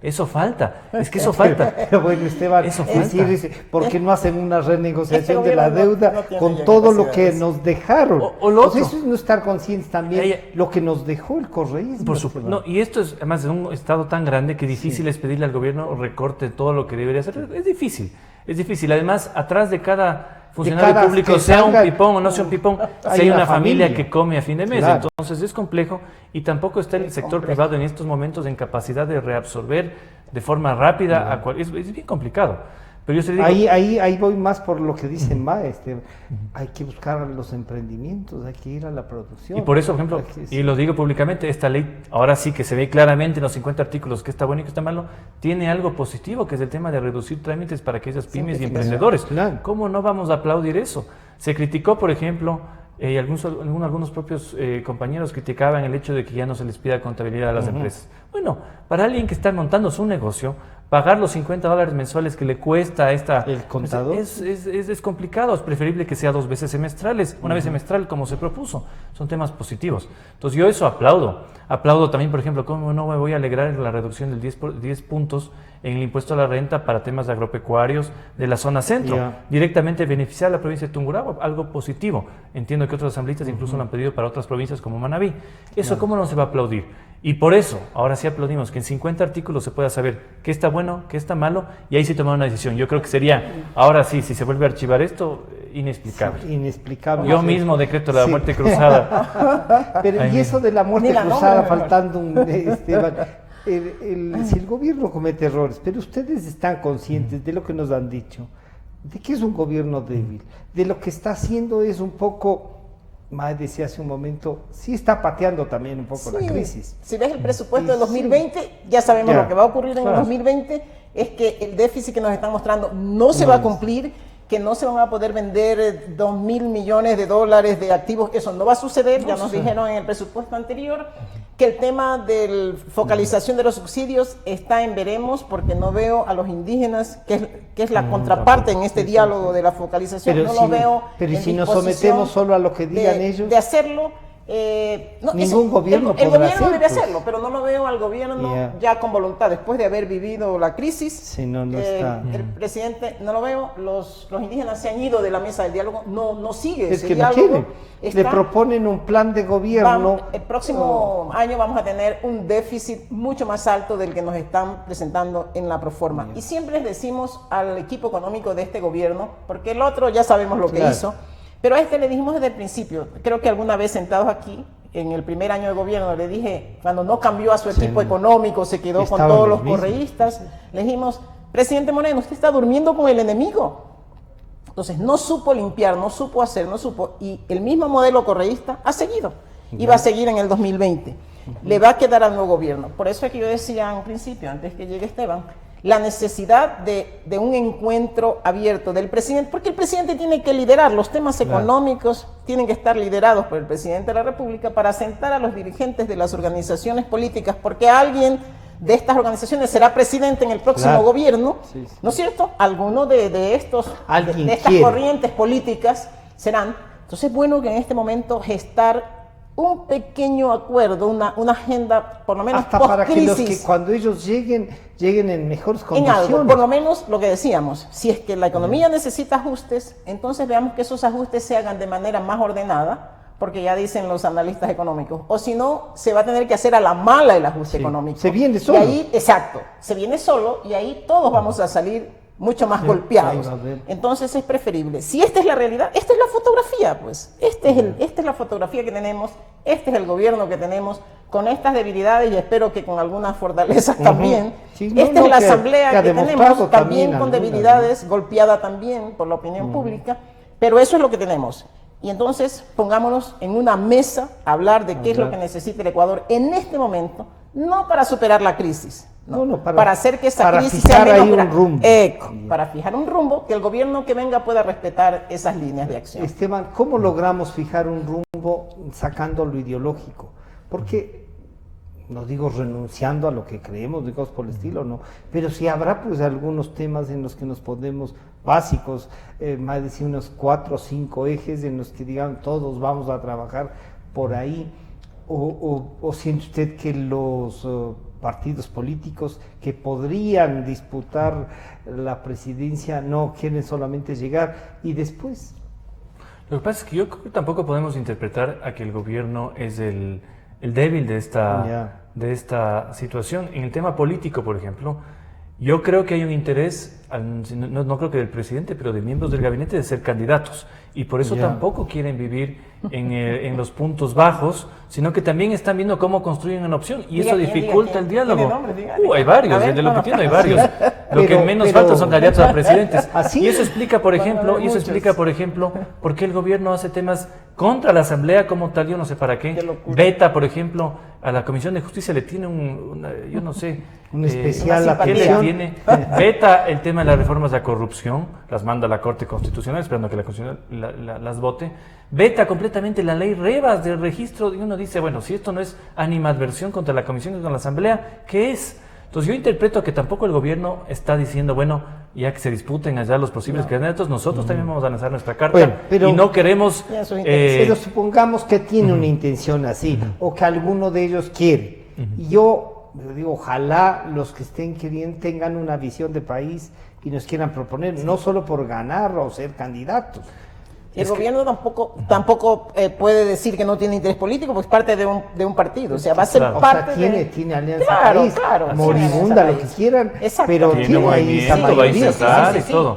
Speaker 3: Eso falta, es que eso falta.
Speaker 1: Pero bueno, Esteban,
Speaker 3: eso falta.
Speaker 1: Dice, ¿por qué no hacen una renegociación de la deuda con todo lo que nos dejaron? Eso es no estar conscientes también lo que nos dejó el correísmo.
Speaker 3: Por supuesto. No, y esto es además de un estado tan grande que difícil es pedirle al gobierno recorte todo lo que debería hacer. Es difícil, es difícil. Además, atrás de cada funcionario público, sea un pipón o no sea un pipón, si hay una familia que come a fin de mes. Claro. Entonces es complejo y tampoco está el sector privado en estos momentos en capacidad de reabsorber de forma rápida. Es bien complicado. Pero yo se digo,
Speaker 1: ahí voy más por lo que dice Mae, hay que buscar los emprendimientos, hay que ir a la producción.
Speaker 3: Y por eso, por ejemplo, y lo digo públicamente, esta ley, ahora sí que se ve claramente en los 50 artículos que está bueno y que está malo, tiene algo positivo, que es el tema de reducir trámites para aquellas pymes y emprendedores. Claro. ¿Cómo no vamos a aplaudir eso? Se criticó, por ejemplo, algunos propios compañeros criticaban el hecho de que ya no se les pida contabilidad a las empresas. Bueno, para alguien que está montando su negocio, pagar los $50 mensuales que le cuesta
Speaker 1: el contador
Speaker 3: es complicado. Es preferible que sea 2 veces semestrales, una vez semestral como se propuso. Son temas positivos. Entonces yo eso aplaudo. Aplaudo también, por ejemplo, cómo no me voy a alegrar en la reducción del 10 puntos en el impuesto a la renta para temas agropecuarios de la zona centro. Directamente beneficiar a la provincia de Tungurahua, algo positivo. Entiendo que otros asambleístas incluso lo han pedido para otras provincias como Manabí. Eso, ¿cómo no se va a aplaudir? Y por eso, ahora sí aplaudimos que en 50 artículos se pueda saber qué está bueno, qué está malo, y ahí sí tomar una decisión. Yo creo que sería, ahora sí, si se vuelve a archivar esto, inexplicable.
Speaker 1: Sí, inexplicable.
Speaker 3: Yo mismo decreto la muerte cruzada.
Speaker 1: Pero y eso de la muerte cruzada, faltando un Esteban, si el gobierno comete errores, pero ustedes están conscientes de lo que nos han dicho, de que es un gobierno débil, de lo que está haciendo es un poco... Mae decía hace un momento, sí está pateando también un poco la crisis.
Speaker 2: Si ves el presupuesto de 2020, ya sabemos lo que va a ocurrir en el 2020, es que el déficit que nos están mostrando no se va a cumplir que no se van a poder vender 2.000 millones de dólares de activos. Eso no va a suceder, ya nos dijeron en el presupuesto anterior, que el tema de focalización de los subsidios está en veremos, porque no veo a los indígenas, que es la contraparte en este diálogo de la focalización,
Speaker 1: pero
Speaker 2: no
Speaker 1: si,
Speaker 2: lo veo.
Speaker 1: Pero si nos sometemos solo a lo que digan ellos.
Speaker 2: De hacerlo.
Speaker 1: Ningún gobierno
Speaker 2: el
Speaker 1: podrá
Speaker 2: gobierno debe
Speaker 1: pues.
Speaker 2: hacerlo, pero no lo veo al gobierno ya con voluntad, después de haber vivido la crisis.
Speaker 1: Sí, no está.
Speaker 2: El presidente, no lo veo, los indígenas se han ido de la mesa del diálogo, no sigue
Speaker 1: es
Speaker 2: ese
Speaker 1: que
Speaker 2: diálogo.
Speaker 1: No quieren. Le proponen un plan de gobierno.
Speaker 2: El próximo año vamos a tener un déficit mucho más alto del que nos están presentando en la proforma. Y siempre les decimos al equipo económico de este gobierno, porque el otro ya sabemos lo que hizo, pero a este le dijimos desde el principio, creo que alguna vez sentados aquí, en el primer año de gobierno, le dije, cuando no cambió a su equipo económico, se quedó con todos los correístas, le dijimos, presidente Moreno, usted está durmiendo con el enemigo. Entonces no supo limpiar, no supo hacer, y el mismo modelo correísta ha seguido, y va a seguir en el 2020. Le va a quedar al nuevo gobierno. Por eso es que yo decía en principio, antes que llegue Esteban, la necesidad de un encuentro abierto del presidente, porque el presidente tiene que liderar, los temas económicos tienen que estar liderados por el presidente de la República para sentar a los dirigentes de las organizaciones políticas, porque alguien de estas organizaciones será presidente en el próximo gobierno, ¿no es cierto? Alguno de estas corrientes políticas serán. Entonces es bueno que en este momento gestar un pequeño acuerdo, una agenda, por lo menos
Speaker 1: hasta para que cuando ellos lleguen en mejores condiciones.
Speaker 2: En algo, por lo menos lo que decíamos, si es que la economía necesita ajustes, entonces veamos que esos ajustes se hagan de manera más ordenada, porque ya dicen los analistas económicos, o si no, se va a tener que hacer a la mala el ajuste económico.
Speaker 1: Se viene solo.
Speaker 2: Y ahí, exacto, se viene solo y ahí todos vamos a salir mucho más golpeados. Entonces es preferible. Si esta es la realidad, esta es la fotografía, pues. Esta es la fotografía que tenemos, este es el gobierno que tenemos, con estas debilidades y espero que con algunas fortalezas también. Esta es la asamblea que tenemos, también con debilidades, golpeada también por la opinión pública, pero eso es lo que tenemos. Y entonces pongámonos en una mesa a hablar de qué es lo que necesita el Ecuador en este momento, no para superar la crisis, para hacer que esa crisis sea menos para fijar un rumbo, que el gobierno que venga pueda respetar esas líneas de acción.
Speaker 1: Esteban, ¿cómo logramos fijar un rumbo sacando lo ideológico? Porque, no digo renunciando a lo que creemos, digo por el estilo, no, pero sí habrá pues algunos temas en los que nos podemos, básicos, más decir unos 4 o 5 ejes en los que digan todos vamos a trabajar por ahí, o siente usted que los partidos políticos que podrían disputar la presidencia no quieren solamente llegar y después.
Speaker 3: Lo que pasa es que yo creo que tampoco podemos interpretar a que el gobierno es el débil de esta situación. En el tema político, por ejemplo, yo creo que hay un interés, no creo que del presidente, pero de miembros del gabinete, de ser candidatos. Y por eso tampoco quieren vivir en los puntos bajos, sino que también están viendo cómo construyen una opción. Y eso dificulta el diálogo. Hay varios, de lo que entiendo hay varios. Lo que menos falta son candidatos a presidentes. Y eso explica, por ejemplo, por qué el gobierno hace temas contra la Asamblea como tal, yo no sé para qué. Veta, por ejemplo, a la Comisión de Justicia le tiene yo no sé,
Speaker 1: un especial
Speaker 3: atención. Veta el tema de las reformas de la corrupción, las manda a la Corte Constitucional, esperando que la Constitución las vote. Veta completamente la ley Revas del registro, y uno dice, bueno, si esto no es animadversión contra la Comisión y contra la Asamblea, ¿qué es? Entonces yo interpreto que tampoco el gobierno está diciendo, bueno, ya que se disputen allá los posibles candidatos, nosotros también vamos a lanzar nuestra carta, y no queremos...
Speaker 1: pero supongamos que tiene una intención así, o que alguno de ellos quiere. Y yo digo, ojalá los que estén queriendo tengan una visión de país y nos quieran proponer, no solo por ganar o ser candidatos.
Speaker 2: El gobierno tampoco puede decir que no tiene interés político, porque es parte de un partido. O sea, va a ser parte
Speaker 1: tiene Alianza País, moribunda, lo que quieran, pero tiene ahí esa mayoría.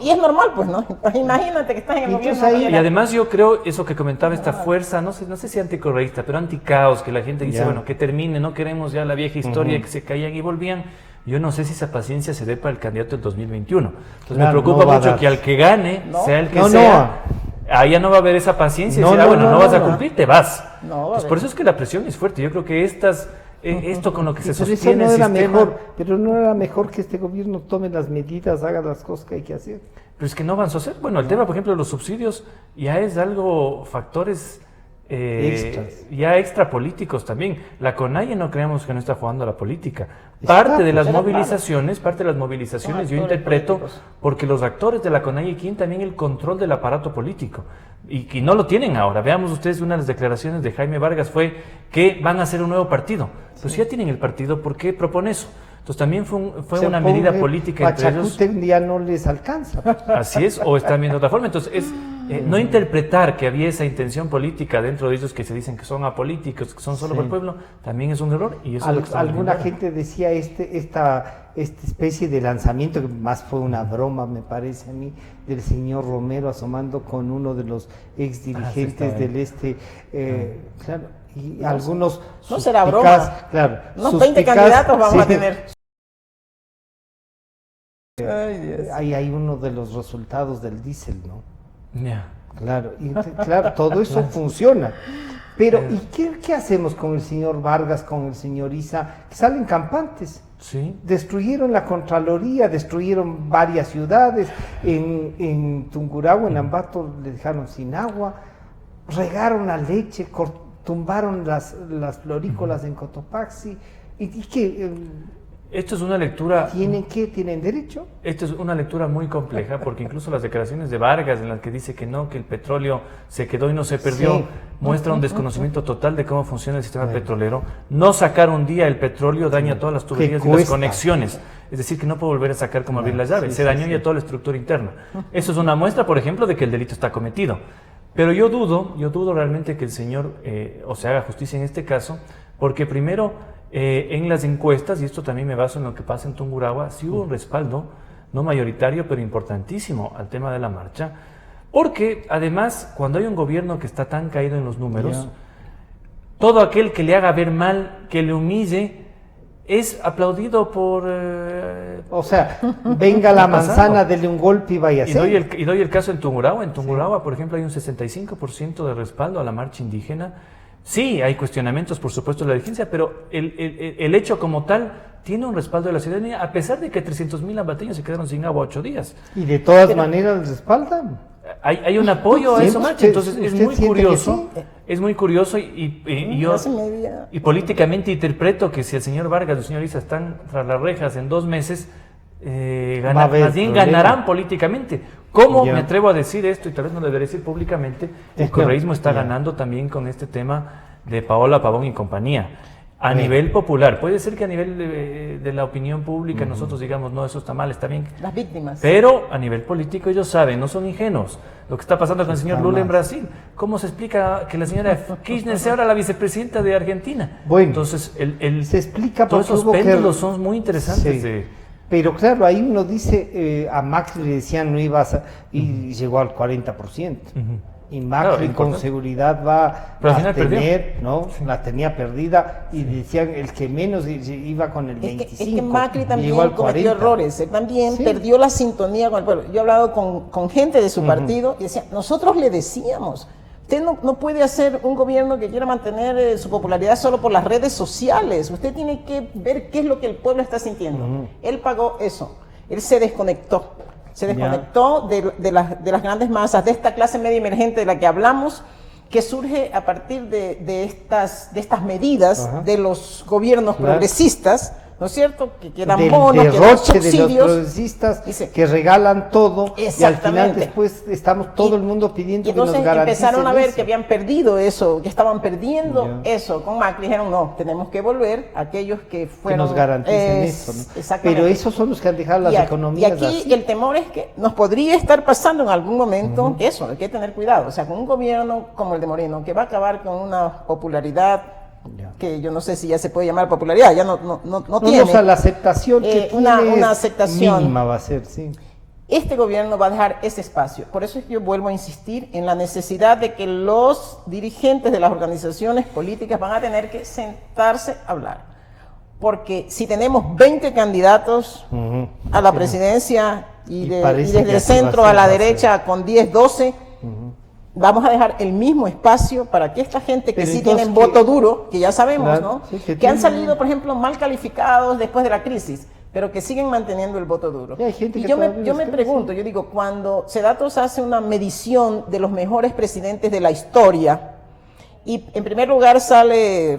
Speaker 2: Y es normal, pues, ¿no? Imagínate que estás en el gobierno.
Speaker 3: Y además yo creo, eso que comentaba, esta fuerza, no sé si anticorreísta, pero anticaos, que la gente dice, bueno, que termine, no queremos ya la vieja historia que se caían y volvían. Yo no sé si esa paciencia se dé para el candidato del 2021. Entonces me preocupa mucho que al que gane, sea el que sea, ahí ya no va a haber esa paciencia y decir, no vas a cumplir, te vas. Pues por eso es que la presión es fuerte. Yo creo que estas esto con lo que se
Speaker 1: Pero eso
Speaker 3: sostiene
Speaker 1: no
Speaker 3: el
Speaker 1: era
Speaker 3: sistema.
Speaker 1: mejor, pero no era mejor que este gobierno tome las medidas, haga las cosas que hay que hacer.
Speaker 3: Pero es que no avanzó a hacer. Bueno, el tema, por ejemplo, de los subsidios ya es algo, factores
Speaker 1: Extras.
Speaker 3: ya extra políticos también. La CONAIE no creemos que no está jugando a la política.
Speaker 1: Está,
Speaker 3: Parte de las
Speaker 2: era
Speaker 3: movilizaciones,
Speaker 2: Son
Speaker 3: yo
Speaker 2: actores
Speaker 3: interpreto,
Speaker 2: políticos.
Speaker 3: porque los actores de la CONAIE quieren también el control del aparato político. Y no lo tienen ahora. Veamos ustedes, una de las declaraciones de Jaime Vargas fue que van a hacer un nuevo partido. Pues si ya tienen el partido, ¿por qué propone eso? Entonces también fue una medida política entre ellos.
Speaker 1: Pachacute un día no les alcanza.
Speaker 3: Así es, o están viendo de otra forma. Entonces, es no interpretar que había esa intención política dentro de ellos que se dicen que son apolíticos, que son solo por el pueblo, también es un error. Y eso es lo que estamos
Speaker 1: Alguna
Speaker 3: viendo ahora.
Speaker 1: gente decía esta especie de lanzamiento, que más fue una broma, me parece a mí, del señor Romero asomando con uno de los ex dirigentes
Speaker 3: está
Speaker 1: del claro, y algunos
Speaker 2: no será
Speaker 1: suspicaz,
Speaker 2: broma.
Speaker 1: claro,
Speaker 2: Unos 20
Speaker 1: suspicaz,
Speaker 2: candidatos vamos a
Speaker 1: sí.
Speaker 2: tener. Ay, Dios.
Speaker 1: Ahí hay uno de los resultados del diésel, ¿no?
Speaker 3: Ya.
Speaker 1: Claro, claro, todo eso funciona. Pero, ¿y qué hacemos con el señor Vargas, con el señor Issa, que salen campantes?
Speaker 3: Sí.
Speaker 1: Destruyeron la Contraloría, destruyeron varias ciudades, en Tungurahua, en Ambato, le dejaron sin agua, regaron la leche, tumbaron las florícolas en Cotopaxi, y que
Speaker 3: Esto es una lectura.
Speaker 1: ¿tienen derecho?
Speaker 3: Esto es una lectura muy compleja porque incluso las declaraciones de Vargas en las que dice que no, que el petróleo se quedó y no se perdió,
Speaker 1: Sí.
Speaker 3: muestra un desconocimiento total de cómo funciona el sistema petrolero. No sacar un día el petróleo daña todas las tuberías y las
Speaker 1: cuesta.
Speaker 3: conexiones. Es decir, que no puede volver a sacar como abrir las llaves.
Speaker 1: Sí,
Speaker 3: Se
Speaker 1: sí,
Speaker 3: dañó
Speaker 1: sí.
Speaker 3: ya toda la estructura interna. Eso es una muestra, por ejemplo, de que el delito está cometido. Pero yo dudo realmente que el señor o se haga justicia en este caso, porque primero en las encuestas, y esto también me baso en lo que pasa en Tungurahua, sí hubo un respaldo, no mayoritario, pero importantísimo al tema de la marcha, porque además, cuando hay un gobierno que está tan caído en los números, todo aquel que le haga ver mal, que le humille, es aplaudido por...
Speaker 1: O sea, venga la manzana, dele un golpe y vaya a
Speaker 3: Y
Speaker 1: ser.
Speaker 3: doy el caso en Tungurahua. En Tungurahua, por ejemplo, hay un 65% de respaldo a la marcha indígena. Sí, hay cuestionamientos, por supuesto, de la dirigencia, pero el hecho como tal tiene un respaldo de la ciudadanía, a pesar de que 300.000 ambateños se quedaron sin agua 8 días.
Speaker 1: Y de todas maneras les respaldan.
Speaker 3: Hay un apoyo a
Speaker 1: Sí,
Speaker 3: esa marcha,
Speaker 1: usted-
Speaker 3: entonces es
Speaker 1: usted
Speaker 3: muy
Speaker 1: siente que
Speaker 3: curioso.
Speaker 1: sí.
Speaker 3: Es muy curioso y yo
Speaker 2: Hace media-
Speaker 3: y políticamente interpreto que si el señor Vargas y el señor Issa están tras las rejas en 2 meses,
Speaker 1: Va a haber
Speaker 3: más bien
Speaker 1: problema.
Speaker 3: ganarán políticamente. ¿Cómo
Speaker 1: Ya.
Speaker 3: me atrevo a decir esto? Y tal vez no lo debería decir públicamente. El correísmo está
Speaker 1: Ya.
Speaker 3: ganando también con este tema de Paola Pavón y compañía. A
Speaker 1: Bien.
Speaker 3: nivel popular, puede ser que a nivel de la opinión pública nosotros digamos, no, eso está mal, está bien.
Speaker 2: Las víctimas.
Speaker 3: Pero a nivel político ellos saben, no son ingenuos. Lo que está pasando con el señor
Speaker 1: Está
Speaker 3: Lula en
Speaker 1: mal.
Speaker 3: Brasil. ¿Cómo se explica que la señora Kirchner sea ahora la vicepresidenta de Argentina?
Speaker 1: Bueno,
Speaker 3: Entonces,
Speaker 1: se explica
Speaker 3: todos
Speaker 1: porque
Speaker 3: esos
Speaker 1: hubo que-
Speaker 3: péndulos son muy interesantes.
Speaker 1: Sí. Pero claro, ahí uno dice, a Macri le decían no ibas a, y llegó al 40%. Y Macri
Speaker 3: Claro,
Speaker 1: con
Speaker 3: importante.
Speaker 1: seguridad va
Speaker 3: Pero al
Speaker 1: a
Speaker 3: final perdió.
Speaker 1: tener, ¿no? La tenía perdida y decían el que menos iba con el 25.
Speaker 2: Es que Macri también
Speaker 1: llegó al
Speaker 2: cometió
Speaker 1: 40.
Speaker 2: errores, él también
Speaker 1: Sí.
Speaker 2: perdió la sintonía con el pueblo. Yo he hablado con gente de su partido y decía, nosotros le decíamos, usted no puede hacer un gobierno que quiera mantener su popularidad solo por las redes sociales, usted tiene que ver qué es lo que el pueblo está sintiendo. Él pagó eso, él se desconectó. Se desconectó de las grandes masas, de esta clase media emergente de la que hablamos, que surge a partir de estas medidas
Speaker 1: Ajá.
Speaker 2: de los gobiernos
Speaker 1: Claro.
Speaker 2: progresistas, ¿no es cierto? Que dan
Speaker 1: Del
Speaker 2: bonos, que dan
Speaker 1: derroche de los
Speaker 2: subsidios.
Speaker 1: progresistas
Speaker 2: Dice-
Speaker 1: que regalan todo y al final
Speaker 2: Exactamente.
Speaker 1: después estamos todo el mundo pidiendo
Speaker 2: Y entonces
Speaker 1: que nos garanticen
Speaker 2: empezaron a ver
Speaker 1: eso.
Speaker 2: que habían perdido eso, que estaban perdiendo
Speaker 1: Ya.
Speaker 2: eso con Macri. Dijeron, no, tenemos que volver a aquellos que
Speaker 1: que
Speaker 2: fueron...
Speaker 1: nos garanticen eso, ¿no?
Speaker 2: Exactamente.
Speaker 1: Pero esos son los que han dejado las
Speaker 2: Y
Speaker 1: economías
Speaker 2: aquí
Speaker 1: así.
Speaker 2: el temor es que nos podría estar pasando en algún momento eso, hay que tener cuidado. O sea, con un gobierno como el de Moreno, que va a acabar con una popularidad
Speaker 1: Ya.
Speaker 2: que yo no sé si ya se puede llamar popularidad, ya no tiene.
Speaker 1: No, o sea, la aceptación que
Speaker 2: una
Speaker 1: tiene es
Speaker 2: aceptación.
Speaker 1: mínima va a ser, sí.
Speaker 2: Este gobierno va a dejar ese espacio. Por eso es que yo vuelvo a insistir en la necesidad de que los dirigentes de las organizaciones políticas van a tener que sentarse a hablar. Porque si tenemos 20 candidatos
Speaker 1: Ujú.
Speaker 2: a la presidencia y
Speaker 1: Y parece
Speaker 2: desde
Speaker 1: que
Speaker 2: el
Speaker 1: así va a
Speaker 2: centro
Speaker 1: ser,
Speaker 2: a la
Speaker 1: va a ser.
Speaker 2: derecha con 10, 12, vamos a dejar el mismo espacio para que esta gente que
Speaker 1: Pero
Speaker 2: sí
Speaker 1: entonces
Speaker 2: tienen voto duro, que ya sabemos,
Speaker 1: claro,
Speaker 2: ¿no?
Speaker 1: sí,
Speaker 2: que han
Speaker 1: tienen-
Speaker 2: salido, por ejemplo, mal calificados después de la crisis, pero que siguen manteniendo el voto duro.
Speaker 1: Y hay gente
Speaker 2: Y
Speaker 1: que
Speaker 2: yo me
Speaker 1: todavía les cree,
Speaker 2: pregunto, yo digo, cuando Sedatos hace una medición de los mejores presidentes de la historia, y en primer lugar sale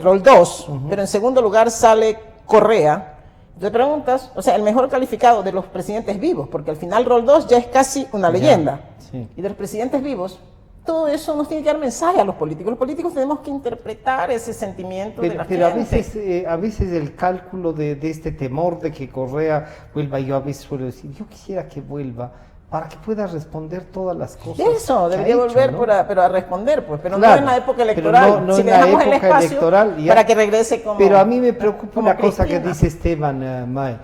Speaker 2: Roldós, pero en segundo lugar sale Correa, te preguntas, o sea, el mejor calificado de los presidentes vivos, porque al final Roldós ya es casi una leyenda,
Speaker 1: sí.
Speaker 2: y de los presidentes vivos, todo eso nos tiene que dar mensaje a los políticos. Los políticos tenemos que interpretar ese sentimiento de la
Speaker 1: Pero
Speaker 2: gente.
Speaker 1: a veces el cálculo de este temor de que Correa vuelva, yo a veces suelo decir, yo quisiera que vuelva para que pueda responder todas las cosas.
Speaker 2: Eso,
Speaker 1: que ha
Speaker 2: debería
Speaker 1: hecho,
Speaker 2: volver
Speaker 1: ¿no?
Speaker 2: pero a responder, pues, pero
Speaker 1: Claro,
Speaker 2: no en la época
Speaker 1: pero
Speaker 2: electoral.
Speaker 1: no
Speaker 2: si
Speaker 1: en
Speaker 2: le
Speaker 1: la
Speaker 2: dejamos el
Speaker 1: época
Speaker 2: espacio
Speaker 1: electoral, ya.
Speaker 2: para que regrese como.
Speaker 1: Pero a mí me preocupa
Speaker 2: como
Speaker 1: una cosa que
Speaker 2: Cristina.
Speaker 1: dice Esteban, Mae,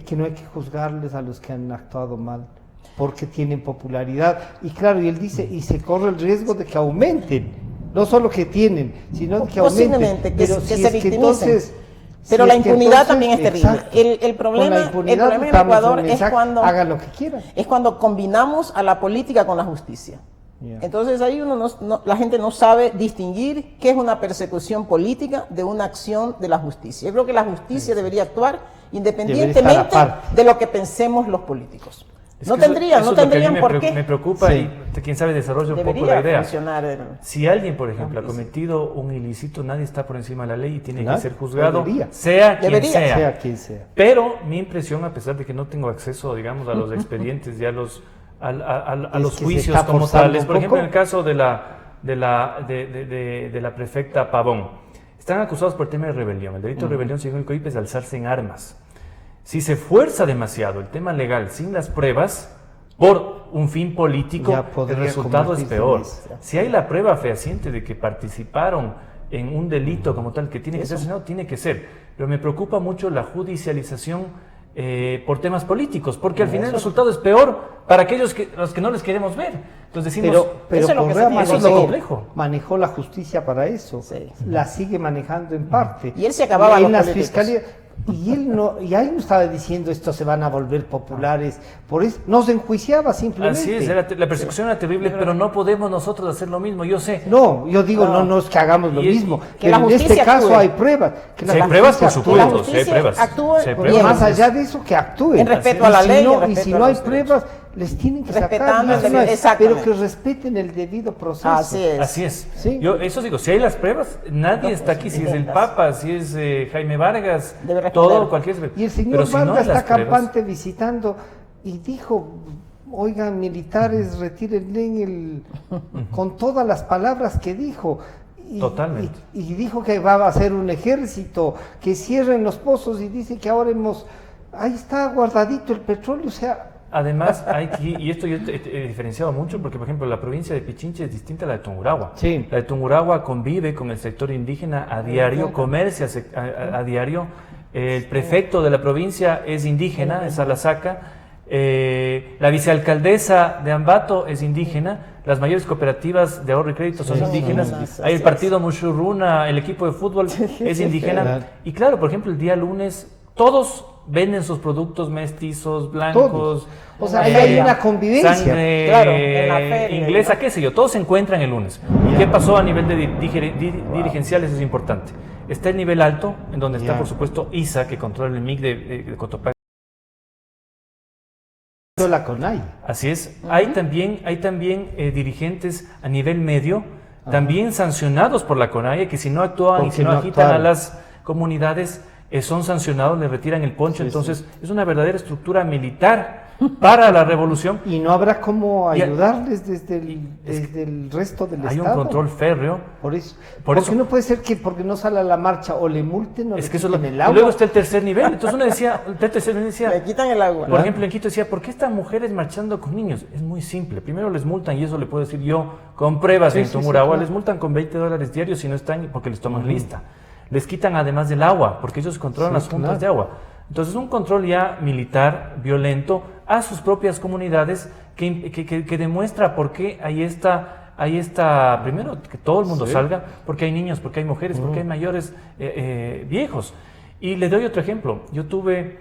Speaker 1: que no hay que juzgarles a los que han actuado mal, porque tienen popularidad. Y claro, y él dice, y se corre el riesgo de que aumenten, no solo que tienen, sino de que aumenten.
Speaker 2: Posiblemente, que
Speaker 1: Pero
Speaker 2: se
Speaker 1: si es que
Speaker 2: victimicen.
Speaker 1: entonces...
Speaker 2: Pero
Speaker 1: si
Speaker 2: la
Speaker 1: es que
Speaker 2: impunidad
Speaker 1: entonces,
Speaker 2: también es terrible.
Speaker 1: exacto,
Speaker 2: El
Speaker 1: con
Speaker 2: problema,
Speaker 1: la
Speaker 2: el
Speaker 1: impunidad
Speaker 2: problema en
Speaker 1: damos un
Speaker 2: Ecuador es
Speaker 1: mensaje, hagan lo que quieran.
Speaker 2: es cuando combinamos a la política con la justicia.
Speaker 1: Yeah.
Speaker 2: Entonces ahí la gente no sabe distinguir qué es una persecución política de una acción de la justicia. Yo creo que la justicia debería actuar independientemente
Speaker 1: Debería estar aparte.
Speaker 2: de lo que pensemos los políticos.
Speaker 3: Es
Speaker 2: No
Speaker 3: que eso
Speaker 2: tendrían
Speaker 3: es lo que a mí
Speaker 2: por qué.
Speaker 3: me preocupa
Speaker 1: Sí.
Speaker 3: y quién sabe desarrolla un poco
Speaker 2: Debería
Speaker 3: la idea.
Speaker 2: funcionar.
Speaker 3: Si alguien, por ejemplo, ha cometido un ilícito, nadie está por encima de la ley y tiene
Speaker 1: Claro,
Speaker 3: que ser juzgado,
Speaker 1: debería.
Speaker 3: sea quien
Speaker 2: Debería.
Speaker 3: sea.
Speaker 1: Sea quien sea.
Speaker 3: Pero mi impresión, a pesar de que no tengo acceso, digamos, a los expedientes y a los, a
Speaker 1: Es
Speaker 3: los
Speaker 1: que se
Speaker 3: juicios
Speaker 1: está
Speaker 3: como
Speaker 1: forzando
Speaker 3: tales,
Speaker 1: un
Speaker 3: por ejemplo,
Speaker 1: poco.
Speaker 3: en el caso de la prefecta Pavón, están acusados por tema de rebelión. El delito de rebelión, según el COIP, es alzarse en armas. Si se fuerza demasiado el tema legal sin las pruebas, por un fin político,
Speaker 1: Ya
Speaker 3: el
Speaker 1: podría
Speaker 3: resultado es
Speaker 1: convertirse
Speaker 3: peor.
Speaker 1: en eso.
Speaker 3: Si hay la prueba fehaciente de que participaron en un delito como tal que tiene que ser sancionado, tiene que ser. Pero me preocupa mucho la judicialización por temas políticos, porque al final el resultado es peor para aquellos los que no les queremos ver. Entonces decimos,
Speaker 1: Pero
Speaker 2: eso es lo que
Speaker 1: Correa
Speaker 2: se tiene que
Speaker 3: eso es lo
Speaker 2: conseguir.
Speaker 3: complejo.
Speaker 1: manejó la justicia para eso,
Speaker 2: Sí.
Speaker 1: la sigue manejando en parte.
Speaker 2: Y él se acababa
Speaker 1: en
Speaker 2: los
Speaker 1: las
Speaker 2: políticos.
Speaker 1: fiscalías. Y él no estaba diciendo esto se van a volver populares, por eso nos enjuiciaba simplemente.
Speaker 3: así es, la persecución era terrible, pero no podemos nosotros hacer lo mismo, yo sé.
Speaker 1: No, yo digo,
Speaker 2: No.
Speaker 1: no es que hagamos lo
Speaker 3: Y es-
Speaker 1: mismo,
Speaker 2: que la
Speaker 1: pero en este
Speaker 2: justicia
Speaker 1: caso
Speaker 2: actúe.
Speaker 1: hay pruebas. Que
Speaker 3: Si hay pruebas, por
Speaker 1: justicia actúe.
Speaker 2: La
Speaker 3: supuesto, si hay
Speaker 2: justicia
Speaker 3: pruebas.
Speaker 2: actúe
Speaker 3: Si hay
Speaker 2: bien.
Speaker 3: pruebas.
Speaker 1: Más allá de eso, que actúen.
Speaker 2: En respeto
Speaker 1: Y
Speaker 2: a la
Speaker 1: si
Speaker 2: ley,
Speaker 1: no-
Speaker 2: en
Speaker 1: y si
Speaker 2: respeto
Speaker 1: no
Speaker 2: a
Speaker 1: hay
Speaker 2: los
Speaker 1: pruebas, les tienen que sacar.
Speaker 2: Respetando
Speaker 1: y eso
Speaker 2: el
Speaker 1: no
Speaker 2: debido-
Speaker 1: es- pero
Speaker 2: exactamente.
Speaker 1: que respeten el debido proceso.
Speaker 2: Así es.
Speaker 3: Así es.
Speaker 1: Sí.
Speaker 3: Yo eso digo, si hay las pruebas, nadie está aquí, si es el Papa, si es Jaime Vargas,
Speaker 2: Debe responder.
Speaker 3: todo, cualquier...
Speaker 1: Y el señor
Speaker 3: pero si no hay
Speaker 1: Vargas
Speaker 3: las
Speaker 1: está
Speaker 3: pruebas,
Speaker 1: campante visitando y dijo, oigan militares, retírenle con todas las palabras que dijo.
Speaker 3: Totalmente.
Speaker 1: Y dijo que va a hacer un ejército, que cierren los pozos y dice que ahora ahí está guardadito el petróleo, o sea...
Speaker 3: Además, hay que, y esto yo he diferenciado mucho porque, por ejemplo, la provincia de Pichincha es distinta a la de Tungurahua.
Speaker 1: Sí.
Speaker 3: La de Tungurahua convive con el sector indígena a diario, comercia a diario. El prefecto de la provincia es indígena, es Alasaca. La vicealcaldesa de Ambato es indígena. Las mayores cooperativas de ahorro y crédito son indígenas. Hay el partido Mushuruna, el equipo de fútbol es indígena.
Speaker 1: Claro.
Speaker 3: Y claro, por ejemplo, el día lunes, todos venden sus productos mestizos, blancos.
Speaker 1: Todos. O sea,
Speaker 2: ahí
Speaker 1: ahí hay
Speaker 2: feria.
Speaker 1: una convivencia.
Speaker 3: Sangre
Speaker 2: Claro, en la feria,
Speaker 3: inglesa,
Speaker 2: ¿no?
Speaker 3: qué sé yo, todos se encuentran el lunes. ¿Y qué pasó a nivel de dirigencial? Eso es importante. Está el nivel alto, en donde está,
Speaker 1: Ya.
Speaker 3: por supuesto, ISA, que controla el MIC de Cotopaxi.
Speaker 1: La CONAI.
Speaker 3: Así es. Hay también dirigentes a nivel medio, también sancionados por la CONAIE, que si no actúan y
Speaker 1: Porque
Speaker 3: si no
Speaker 1: no
Speaker 3: agitan a
Speaker 1: actuaron.
Speaker 3: las comunidades, son sancionados, le retiran el poncho. Entonces, es una verdadera estructura militar para la revolución.
Speaker 1: Y no habrá cómo
Speaker 3: Y-
Speaker 1: ayudarles desde
Speaker 3: es que
Speaker 1: el resto del
Speaker 3: Hay un
Speaker 1: Estado.
Speaker 3: control férreo.
Speaker 1: Por eso.
Speaker 3: Por
Speaker 1: Porque
Speaker 3: eso.
Speaker 1: no puede ser que porque no sale a la marcha o le multen o
Speaker 3: Es
Speaker 1: le
Speaker 3: que eso es lo,
Speaker 1: quiten el
Speaker 3: y
Speaker 1: agua.
Speaker 3: luego está el tercer nivel. Entonces uno decía, el tercer nivel decía,
Speaker 2: Le quitan el agua.
Speaker 3: por ejemplo, en Quito decía, ¿por qué están mujeres marchando con niños? Es muy simple. Primero les multan, y eso le puedo decir yo, con pruebas
Speaker 1: Sí,
Speaker 3: en
Speaker 1: sí,
Speaker 3: Tungurahua,
Speaker 1: sí, claro.
Speaker 3: les multan con $20 diarios si no están, porque les toman lista. Les quitan además del agua, porque ellos controlan
Speaker 1: Sí,
Speaker 3: las juntas
Speaker 1: claro.
Speaker 3: de agua. Entonces un control ya militar, violento, a sus propias comunidades, que demuestra por qué hay esta, primero, que todo el mundo salga, porque hay niños, porque hay mujeres, porque hay mayores, viejos. Y le doy otro ejemplo. Yo estuve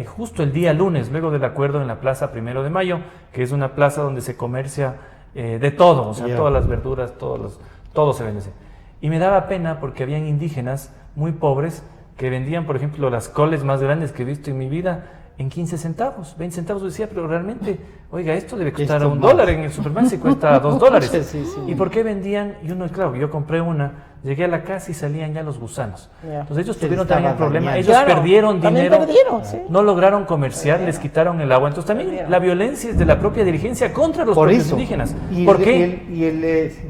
Speaker 3: justo el día lunes, luego del acuerdo en la Plaza 1 de Mayo, que es una plaza donde se comercia de todo, o sea, todas las verduras, todo se vende así. Y me daba pena porque habían indígenas muy pobres que vendían, por ejemplo, las coles más grandes que he visto en mi vida en 15 centavos, 20 centavos. Decía, pero realmente, oiga, esto debe costar $1 en el supermercado, si cuesta $2.
Speaker 1: Sí.
Speaker 3: ¿Y por qué vendían? Y uno, claro, yo compré una, llegué a la casa y salían ya los gusanos. Entonces ellos tuvieron también el problema, ellos perdieron dinero, no lograron comerciar, les quitaron el agua. Entonces también la violencia es de la propia dirigencia contra los propios indígenas.
Speaker 1: ¿Por qué?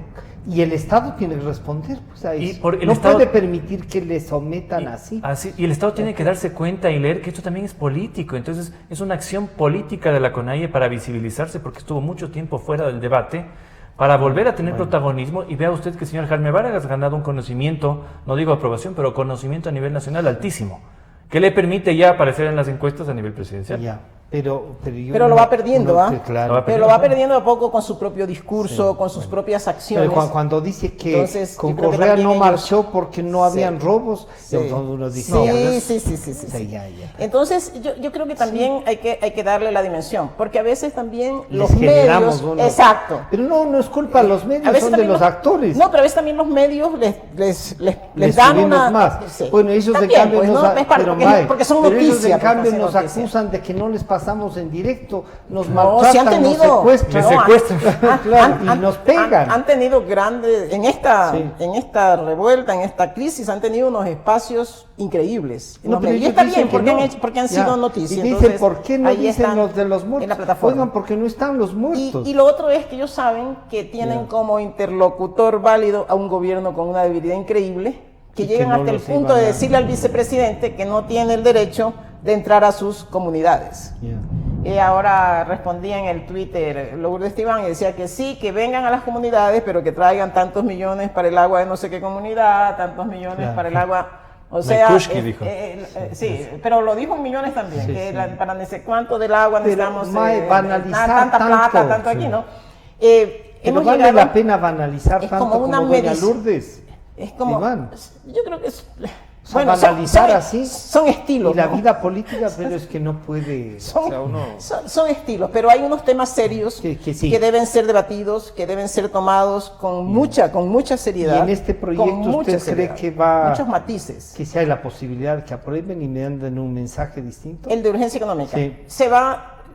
Speaker 1: Y el Estado tiene que responder, pues a eso. No puede permitir que le sometan así.
Speaker 3: Y el Estado tiene que darse cuenta y leer que esto también es político. Entonces es una acción política de la CONAIE para visibilizarse, porque estuvo mucho tiempo fuera del debate, para volver a tener protagonismo. Y vea usted que el señor Jaime Vargas ha ganado un conocimiento, no digo aprobación, pero conocimiento a nivel nacional altísimo, que le permite ya aparecer en las encuestas a nivel presidencial.
Speaker 1: Ya.
Speaker 2: Pero lo va perdiendo,
Speaker 1: claro.
Speaker 2: Pero lo va perdiendo a poco con su propio discurso, con sus propias acciones.
Speaker 1: Pero cuando dice que con Correa no marchó porque no habían robos, entonces uno dice...
Speaker 2: Sí. Entonces yo creo que también hay que darle la dimensión, porque a veces también los medios... Exacto.
Speaker 1: Pero no es culpa de los medios, son de los actores.
Speaker 2: No, pero a veces también los medios les dan una...
Speaker 1: más. Bueno, ellos
Speaker 2: también,
Speaker 1: de cambio
Speaker 2: porque son
Speaker 1: pero
Speaker 2: noticias.
Speaker 1: Ellos de cambio nos acusan de que no les pasamos en directo, nos
Speaker 2: maltratan,
Speaker 1: nos secuestran, y nos pegan.
Speaker 2: Han tenido grandes, en esta revuelta, en esta crisis, han tenido unos espacios increíbles. Y está bien, porque han sido noticias.
Speaker 1: Y dicen, ¿por qué no dicen los de los muertos?
Speaker 2: En la plataforma.
Speaker 1: Oigan, porque no están los muertos.
Speaker 2: Y lo otro es que ellos saben que tienen como interlocutor válido a un gobierno con una debilidad increíble, que llegan hasta el punto de decirle al vicepresidente que no tiene el derecho de entrar a sus comunidades. Y ahora respondía en el Twitter Lourdes Esteban y decía que sí, que vengan a las comunidades, pero que traigan tantos millones para el agua de no sé qué comunidad, tantos millones para el agua, o sea,
Speaker 3: dijo.
Speaker 2: Sí, pero lo dijo en millones también, para no sé cuánto del agua necesitamos
Speaker 1: tanta
Speaker 2: plata, tanto aquí, ¿no?
Speaker 1: Pero vale la pena banalizar tanto como doña Lourdes.
Speaker 2: Es como, yo creo que es...
Speaker 1: banalizar así
Speaker 2: son estilos.
Speaker 1: Y la vida política, pero es que no puede...
Speaker 2: Son estilos, pero hay unos temas serios que deben ser debatidos, que deben ser tomados con mucha seriedad.
Speaker 1: Y en este proyecto usted cree que va...
Speaker 2: Muchos matices.
Speaker 1: Que si hay la posibilidad de que aprueben y me den un mensaje distinto.
Speaker 2: El de urgencia económica.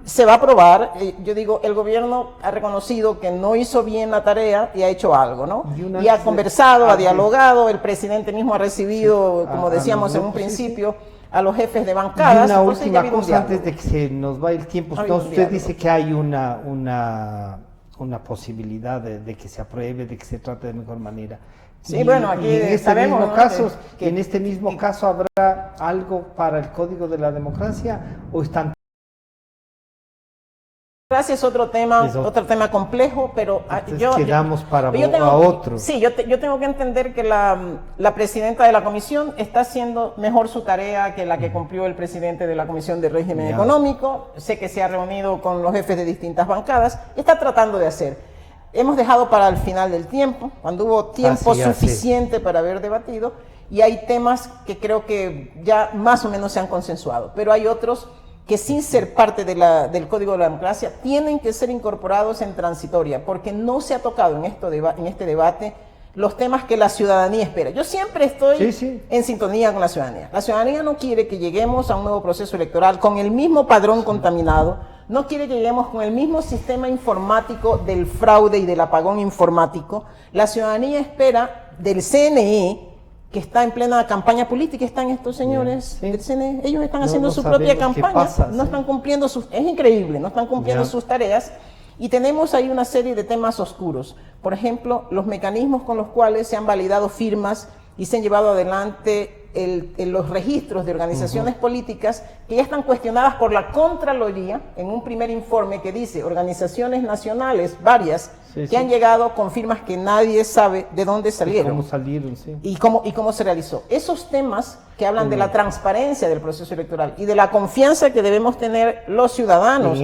Speaker 2: Se va a aprobar. Yo digo, el gobierno ha reconocido que no hizo bien la tarea y ha hecho algo, ¿no? Y ha conversado, ha dialogado, el presidente mismo ha recibido, como decíamos en un principio, a los jefes de bancadas.
Speaker 1: Y una última cosa antes de que se nos vaya el tiempo. Entonces usted dice que hay una posibilidad de que se apruebe, de que se trate de mejor manera.
Speaker 2: Sí, bueno, aquí
Speaker 1: en este mismo caso habrá algo para el Código de la Democracia o están...
Speaker 2: Democracia es otro tema complejo, pero
Speaker 1: quedamos para otro.
Speaker 2: Sí, yo tengo que entender que la presidenta de la comisión está haciendo mejor su tarea que la que cumplió el presidente de la Comisión de Régimen Económico. Sé que se ha reunido con los jefes de distintas bancadas, está tratando de hacer. Hemos dejado para el final del tiempo, cuando hubo tiempo suficiente para haber debatido, y hay temas que creo que ya más o menos se han consensuado, pero hay otros que sin ser parte del Código de la Democracia tienen que ser incorporados en transitoria, porque no se ha tocado en este debate los temas que la ciudadanía espera. Yo siempre estoy en sintonía con la ciudadanía. La ciudadanía no quiere que lleguemos a un nuevo proceso electoral con el mismo padrón contaminado, no quiere que lleguemos con el mismo sistema informático del fraude y del apagón informático. La ciudadanía espera del CNE, que está en plena campaña política, están estos señores del CNE, ellos están haciendo su propia campaña, no están cumpliendo es increíble, no están cumpliendo sus tareas, y tenemos ahí una serie de temas oscuros. Por ejemplo, los mecanismos con los cuales se han validado firmas y se han llevado adelante los registros de organizaciones políticas que ya están cuestionadas por la Contraloría en un primer informe que dice organizaciones nacionales, varias, que han llegado con firmas que nadie sabe de dónde salieron.
Speaker 1: ¿Cómo salieron?
Speaker 2: Y cómo se realizó. Esos temas que hablan de la transparencia del proceso electoral y de la confianza que debemos tener los ciudadanos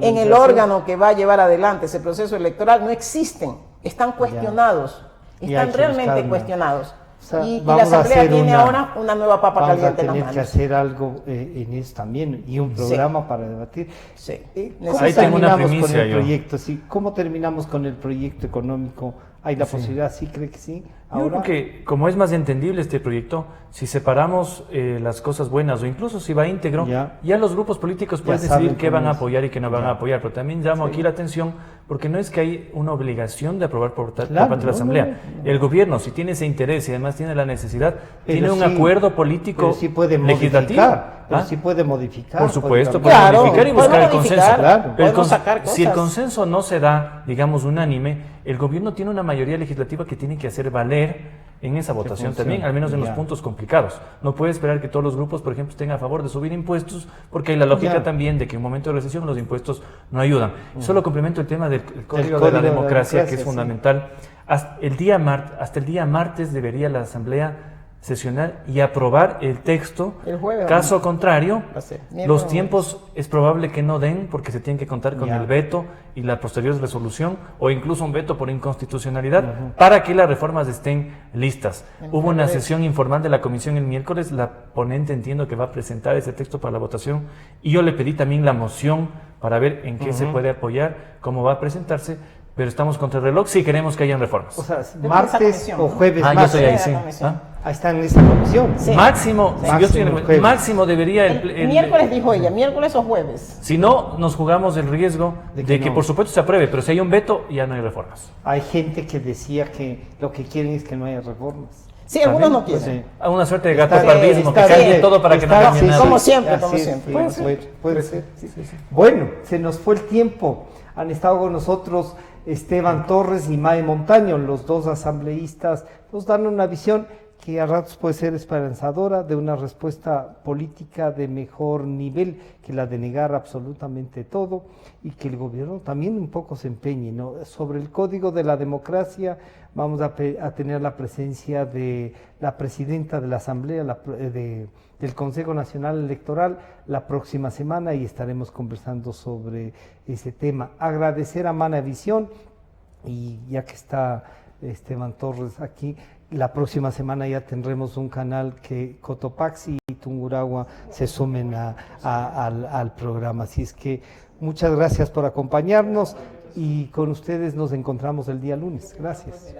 Speaker 2: en el órgano que va a llevar adelante ese proceso electoral no existen, están cuestionados, están realmente cuestionados.
Speaker 1: sea,
Speaker 2: y la
Speaker 1: vamos a
Speaker 2: Asamblea
Speaker 1: hacer
Speaker 2: tiene ahora una nueva papa
Speaker 1: vamos
Speaker 2: caliente
Speaker 1: a
Speaker 2: en las
Speaker 1: tener que
Speaker 2: manos.
Speaker 1: hacer algo en eso también y un programa para debatir.
Speaker 2: Sí.
Speaker 1: ¿Cómo
Speaker 3: Ahí tengo una
Speaker 1: terminamos con
Speaker 3: primicia
Speaker 1: el
Speaker 3: yo.
Speaker 1: proyecto? Sí, ¿cómo terminamos con el proyecto económico? ¿Hay la posibilidad? ¿Sí cree que sí?
Speaker 3: Yo creo que como es más entendible este proyecto, si separamos las cosas buenas o incluso si va íntegro, ya los grupos políticos pueden decidir
Speaker 1: saben
Speaker 3: qué van
Speaker 1: cómo
Speaker 3: a
Speaker 1: es.
Speaker 3: apoyar y qué no van a apoyar. Pero también llamo aquí la atención porque no es que hay una obligación de aprobar por parte de la Asamblea. El gobierno, si tiene ese interés y además tiene la necesidad, tiene un acuerdo político
Speaker 1: pero sí puede
Speaker 3: legislativo.
Speaker 1: modificar, pero sí puede modificar.
Speaker 3: Por supuesto,
Speaker 1: puede
Speaker 3: puede
Speaker 2: Claro,
Speaker 3: modificar y
Speaker 2: podemos
Speaker 3: buscar el
Speaker 2: modificar,
Speaker 3: consenso.
Speaker 2: claro.
Speaker 3: El
Speaker 2: Podemos sacar
Speaker 3: si el
Speaker 2: cosas.
Speaker 3: consenso no se da, digamos, unánime, el gobierno tiene una mayoría legislativa que tiene que hacer valer en esa votación también, al menos en los puntos complicados. No puede esperar que todos los grupos, por ejemplo, estén a favor de subir impuestos, porque hay la lógica también de que en un momento de recesión los impuestos no ayudan. Solo complemento el tema del código de la democracia, que es fundamental. Hasta el día martes debería la Asamblea sesionar y aprobar el texto.
Speaker 2: El jueves,
Speaker 3: Caso contrario,
Speaker 2: Miércoles.
Speaker 3: los tiempos es probable que no den porque se tienen que contar con el veto y la posterior resolución o incluso un veto por inconstitucionalidad para que las reformas estén listas. Hubo una sesión informal de la comisión el miércoles, la ponente entiendo que va a presentar ese texto para la votación y yo le pedí también la moción para ver en qué se puede apoyar, cómo va a presentarse, pero estamos contra el reloj si queremos que hayan reformas.
Speaker 1: O sea,
Speaker 2: Yo
Speaker 1: martes
Speaker 2: comisión,
Speaker 1: o
Speaker 2: ¿no?
Speaker 1: jueves
Speaker 3: Yo
Speaker 1: martes.
Speaker 3: estoy ahí, sí.
Speaker 2: la comisión.
Speaker 1: Ahí está en esa comisión.
Speaker 2: Sí.
Speaker 3: Máximo, si yo estoy en el
Speaker 1: Máximo,
Speaker 3: máximo debería
Speaker 2: El miércoles dijo ella, miércoles o jueves.
Speaker 3: si no, nos jugamos el riesgo de que
Speaker 1: no.
Speaker 3: por supuesto se apruebe, pero si hay un veto, ya no hay reformas.
Speaker 1: Hay gente que decía que lo que quieren es que no haya reformas.
Speaker 2: Sí, algunos no
Speaker 1: Pues,
Speaker 2: quieren.
Speaker 3: A una suerte de gato
Speaker 1: Está-
Speaker 3: pardismo, que
Speaker 1: está
Speaker 3: cambie
Speaker 1: bien,
Speaker 3: todo para que no
Speaker 1: está-
Speaker 3: cambie
Speaker 1: sí,
Speaker 3: nada.
Speaker 2: Como siempre,
Speaker 1: así
Speaker 2: como
Speaker 1: es,
Speaker 2: siempre.
Speaker 1: Puede ser. Sí. Bueno, se nos fue el tiempo. Han estado con nosotros Esteban Torres y Mae Montaño, los dos asambleístas. Nos dan una visión que a ratos puede ser esperanzadora de una respuesta política de mejor nivel que la de negar absolutamente todo y que el gobierno también un poco se empeñe, ¿no? Sobre el código de la democracia vamos a tener la presencia de la presidenta de la Asamblea del Consejo Nacional Electoral la próxima semana y estaremos conversando sobre ese tema. Agradecer a Manavisión y ya que está Esteban Torres aquí, la próxima semana ya tendremos un canal que Cotopaxi y Tungurahua se sumen al programa. Así es que muchas gracias por acompañarnos y con ustedes nos encontramos el día lunes. Gracias.